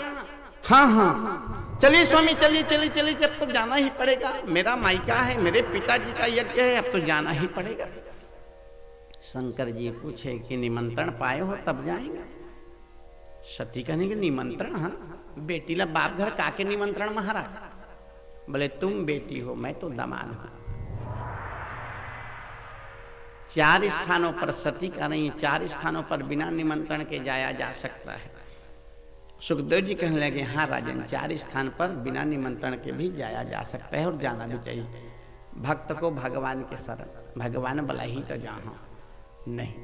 [SPEAKER 1] हाँ हाँ चलिए स्वामी, चलिए चलिए चलिए, जब तो जाना ही पड़ेगा, मेरा मायका है, मेरे पिताजी का यज्ञ है, अब तो जाना ही पड़ेगा। शंकर जी पूछे कि निमंत्रण पाए हो तब जाएंगे? सती कहने के निमंत्रण? हाँ बेटी ला बाप घर काके निमंत्रण महाराज? बोले तुम बेटी हो, मैं तो दामाद हूं। 4 स्थानों पर सती का नहीं, 4 स्थानों पर बिना निमंत्रण के जाया जा सकता है। सुखदेव जी कहने लगे हाँ राजन, 4 स्थान पर बिना निमंत्रण के भी जाया जा सकता है और जाना भी चाहिए। भक्त को भगवान के शरण, भगवान बुला ही तो जाओ। नहीं,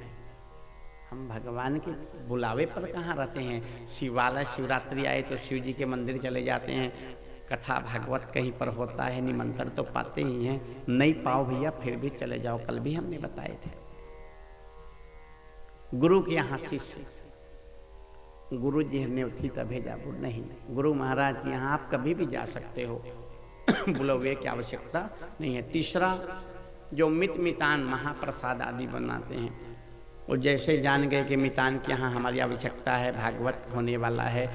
[SPEAKER 1] हम भगवान के बुलावे पर कहाँ रहते हैं। शिवालय शिवरात्रि आए तो शिव जी के मंदिर चले जाते हैं, कथा भागवत कहीं पर होता है, निमंत्रण तो पाते ही हैं। नहीं पाओ भैया फिर भी चले जाओ, कल भी हमने बताए थे। गुरु के यहाँ शिष्य, गुरु जी ने उठी तब भेजा, नहीं गुरु महाराज के यहाँ आप कभी भी जा सकते हो, बुलावे की आवश्यकता नहीं है। तीसरा जो मितान महाप्रसाद आदि बनाते हैं, वो जैसे जान गए कि मितान के यहाँ हमारी आवश्यकता है, भागवत होने वाला है,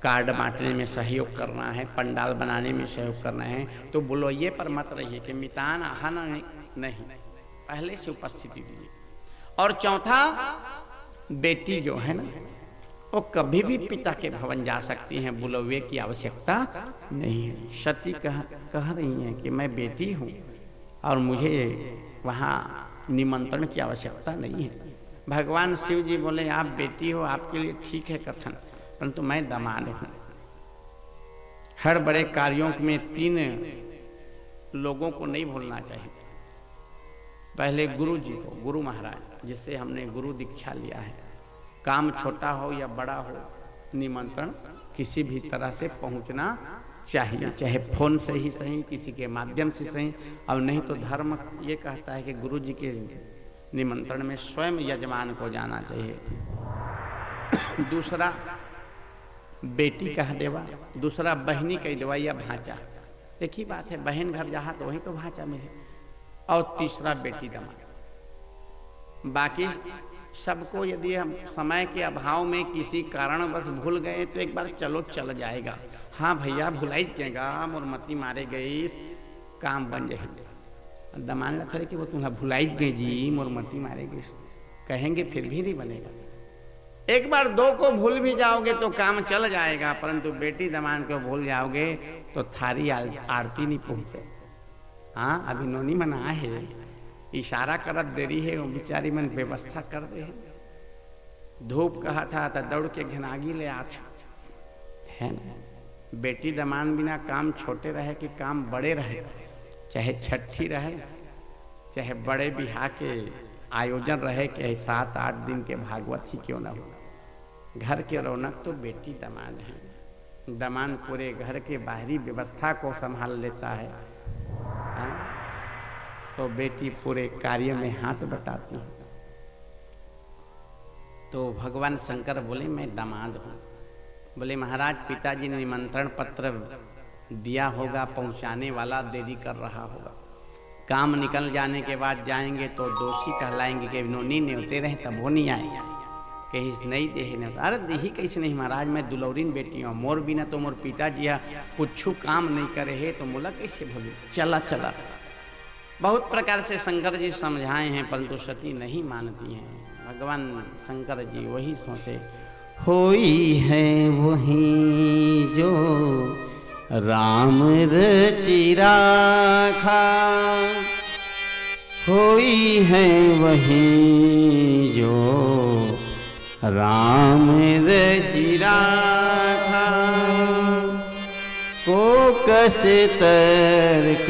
[SPEAKER 1] कार्ड बांटने में सहयोग करना है, पंडाल बनाने में सहयोग करना है, तो बुलाइए पर मत रहिए कि मितान आना नहीं, पहले से उपस्थिति दीजिए। और चौथा, बेटी जो है ना वो कभी भी पिता के भवन जा सकती हैं, बुलावे की आवश्यकता नहीं है। सती कह रही हैं कि मैं बेटी हूँ और मुझे वहाँ निमंत्रण की आवश्यकता नहीं है। भगवान शिव जी बोले आप बेटी हो, आपके लिए ठीक है कथन, परंतु मैं दामाद हूँ। हर बड़े कार्यों में 3 लोगों को नहीं भूलना चाहिए। पहले गुरु जी को, गुरु महाराज जिससे हमने गुरु दीक्षा लिया है, काम छोटा हो या बड़ा हो, निमंत्रण किसी भी तरह से पहुंचना चाहिए, चाहे फोन से ही सही, किसी के माध्यम से सही। और नहीं तो धर्म ये कहता है कि गुरु जी के निमंत्रण में स्वयं यजमान को जाना चाहिए। दूसरा बेटी कह देवा, दूसरा बहनी कह देवा या भांचा, एक ही बात है, बहन घर जहाँ तो वहीं तो भांचा मिले। और तीसरा बेटी दामाद। बाकी सबको यदि हम समय के अभाव में किसी कारणवश भूल गए तो एक बार चलो चल जाएगा। हाँ भैया भुलाई जाएगा, मुरमती मारे गई, काम बन जाएगा। दमान लगा कि वो तुम्हें भुलाई गए जी, मुरमती मारे गई, कहेंगे फिर भी नहीं बनेगा। एक बार 2 को भूल भी जाओगे तो काम चल जाएगा, परंतु बेटी दमान को भूल जाओगे तो थारी आरती नहीं पहुंचे। हाँ अभी नोनी मना है, इशारा करत देरी है, वो बेचारी मन व्यवस्था कर दे। धूप कहा था तो दौड़ के घनागी ले आठ है ना। बेटी दमान बिना काम छोटे रहे कि काम बड़े रहे, चाहे छठी रहे चाहे बड़े बिहार के आयोजन रहे कि 7-8 दिन के भागवत ही क्यों ना हो, घर के रौनक तो बेटी दामाद है। दामाद पूरे घर के बाहरी व्यवस्था को संभाल लेता है, तो बेटी पूरे कार्य में हाथ बटाती है। तो भगवान शंकर बोले मैं दामाद हूँ। बोले महाराज पिताजी ने निमंत्रण पत्र दिया होगा, पहुँचाने वाला देरी कर रहा होगा, काम निकल जाने के बाद जाएंगे तो दोषी कहलाएंगे कि नोनी न्योते रहे तब वो नहीं आए, कहीं नहीं दे नहीं। अरे देही कैसे नहीं महाराज, मैं दुलौरीन बेटी हूँ, मोर बिना तो मोर पिताजी कुछ काम नहीं करे है, तो मोला कैसे भोली। चला चला बहुत प्रकार से शंकर जी समझाए हैं, परंतु सती नहीं मानती हैं। भगवान शंकर जी वही सोचे, होई है वही जो राम रचि राखा, होई है वही जो राम रचि राखा, को कस तर्क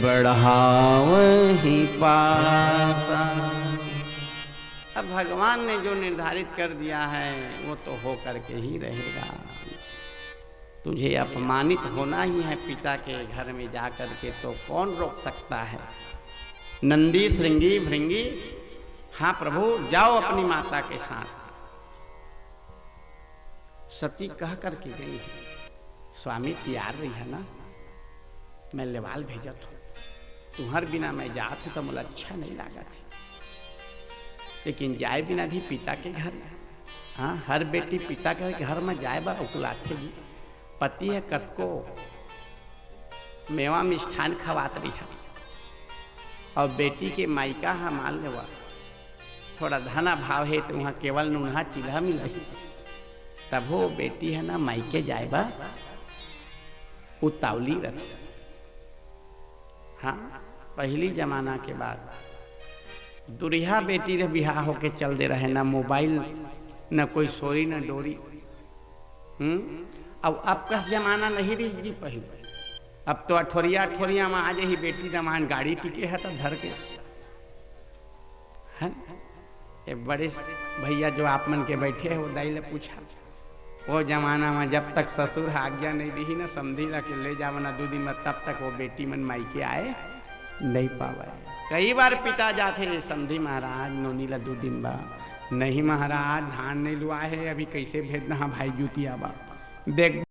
[SPEAKER 1] बढ़ावहि पासा। अब भगवान ने जो निर्धारित कर दिया है वो तो हो करके ही रहेगा। तुझे अपमानित होना ही है पिता के घर में जाकर के, तो कौन रोक सकता है। नंदी श्रृंगी भृंगी, हाँ प्रभु जाओ अपनी माता के साथ। सती कह करके गई है, स्वामी तैयार रही है ना, मैं लेवाल भेजत हूँ, तुम्हार बिना मैं जात हूँ तो मुझे अच्छा नहीं लगा थी, लेकिन जाए बिना भी पिता के घर। हाँ, हर बेटी पिता के घर में जाए बा उकलाते भी। पति है कत को मेवा मिष्ठान खवात रही है, और बेटी के मायका हाँ मान लेवा थोड़ा धना भाव है तो वहाँ केवल नून्हा चिल्हा मिल रही, तब वो बेटी है ना मायके जाए बा उतावली रथ। हाँ, पहली जमाना के बाद दुरिहा बेटी रे बिहार होके चल दे रहे, ना मोबाइल न कोई सोरी न डोरी। अब का जमाना नहीं रही जी पहले, अब तो अठोरिया में आज ही बेटी दमान गाड़ी टिके है तो धर के है। ये बड़े भैया जो आप मन के बैठे है वो दाई ले पूछा, वो जमाना में जब तक ससुर आज्ञा नहीं दी ना समझी ला के ले जावा ना 2 दिन में, तब तक वो बेटी मन मायके आए नहीं पावे। कई बार पिता जाते समझी महाराज नोनी ला 2 दिन बा, नहीं महाराज धान नहीं लुआ है अभी कैसे भेजना भाई जुतिया बा, देख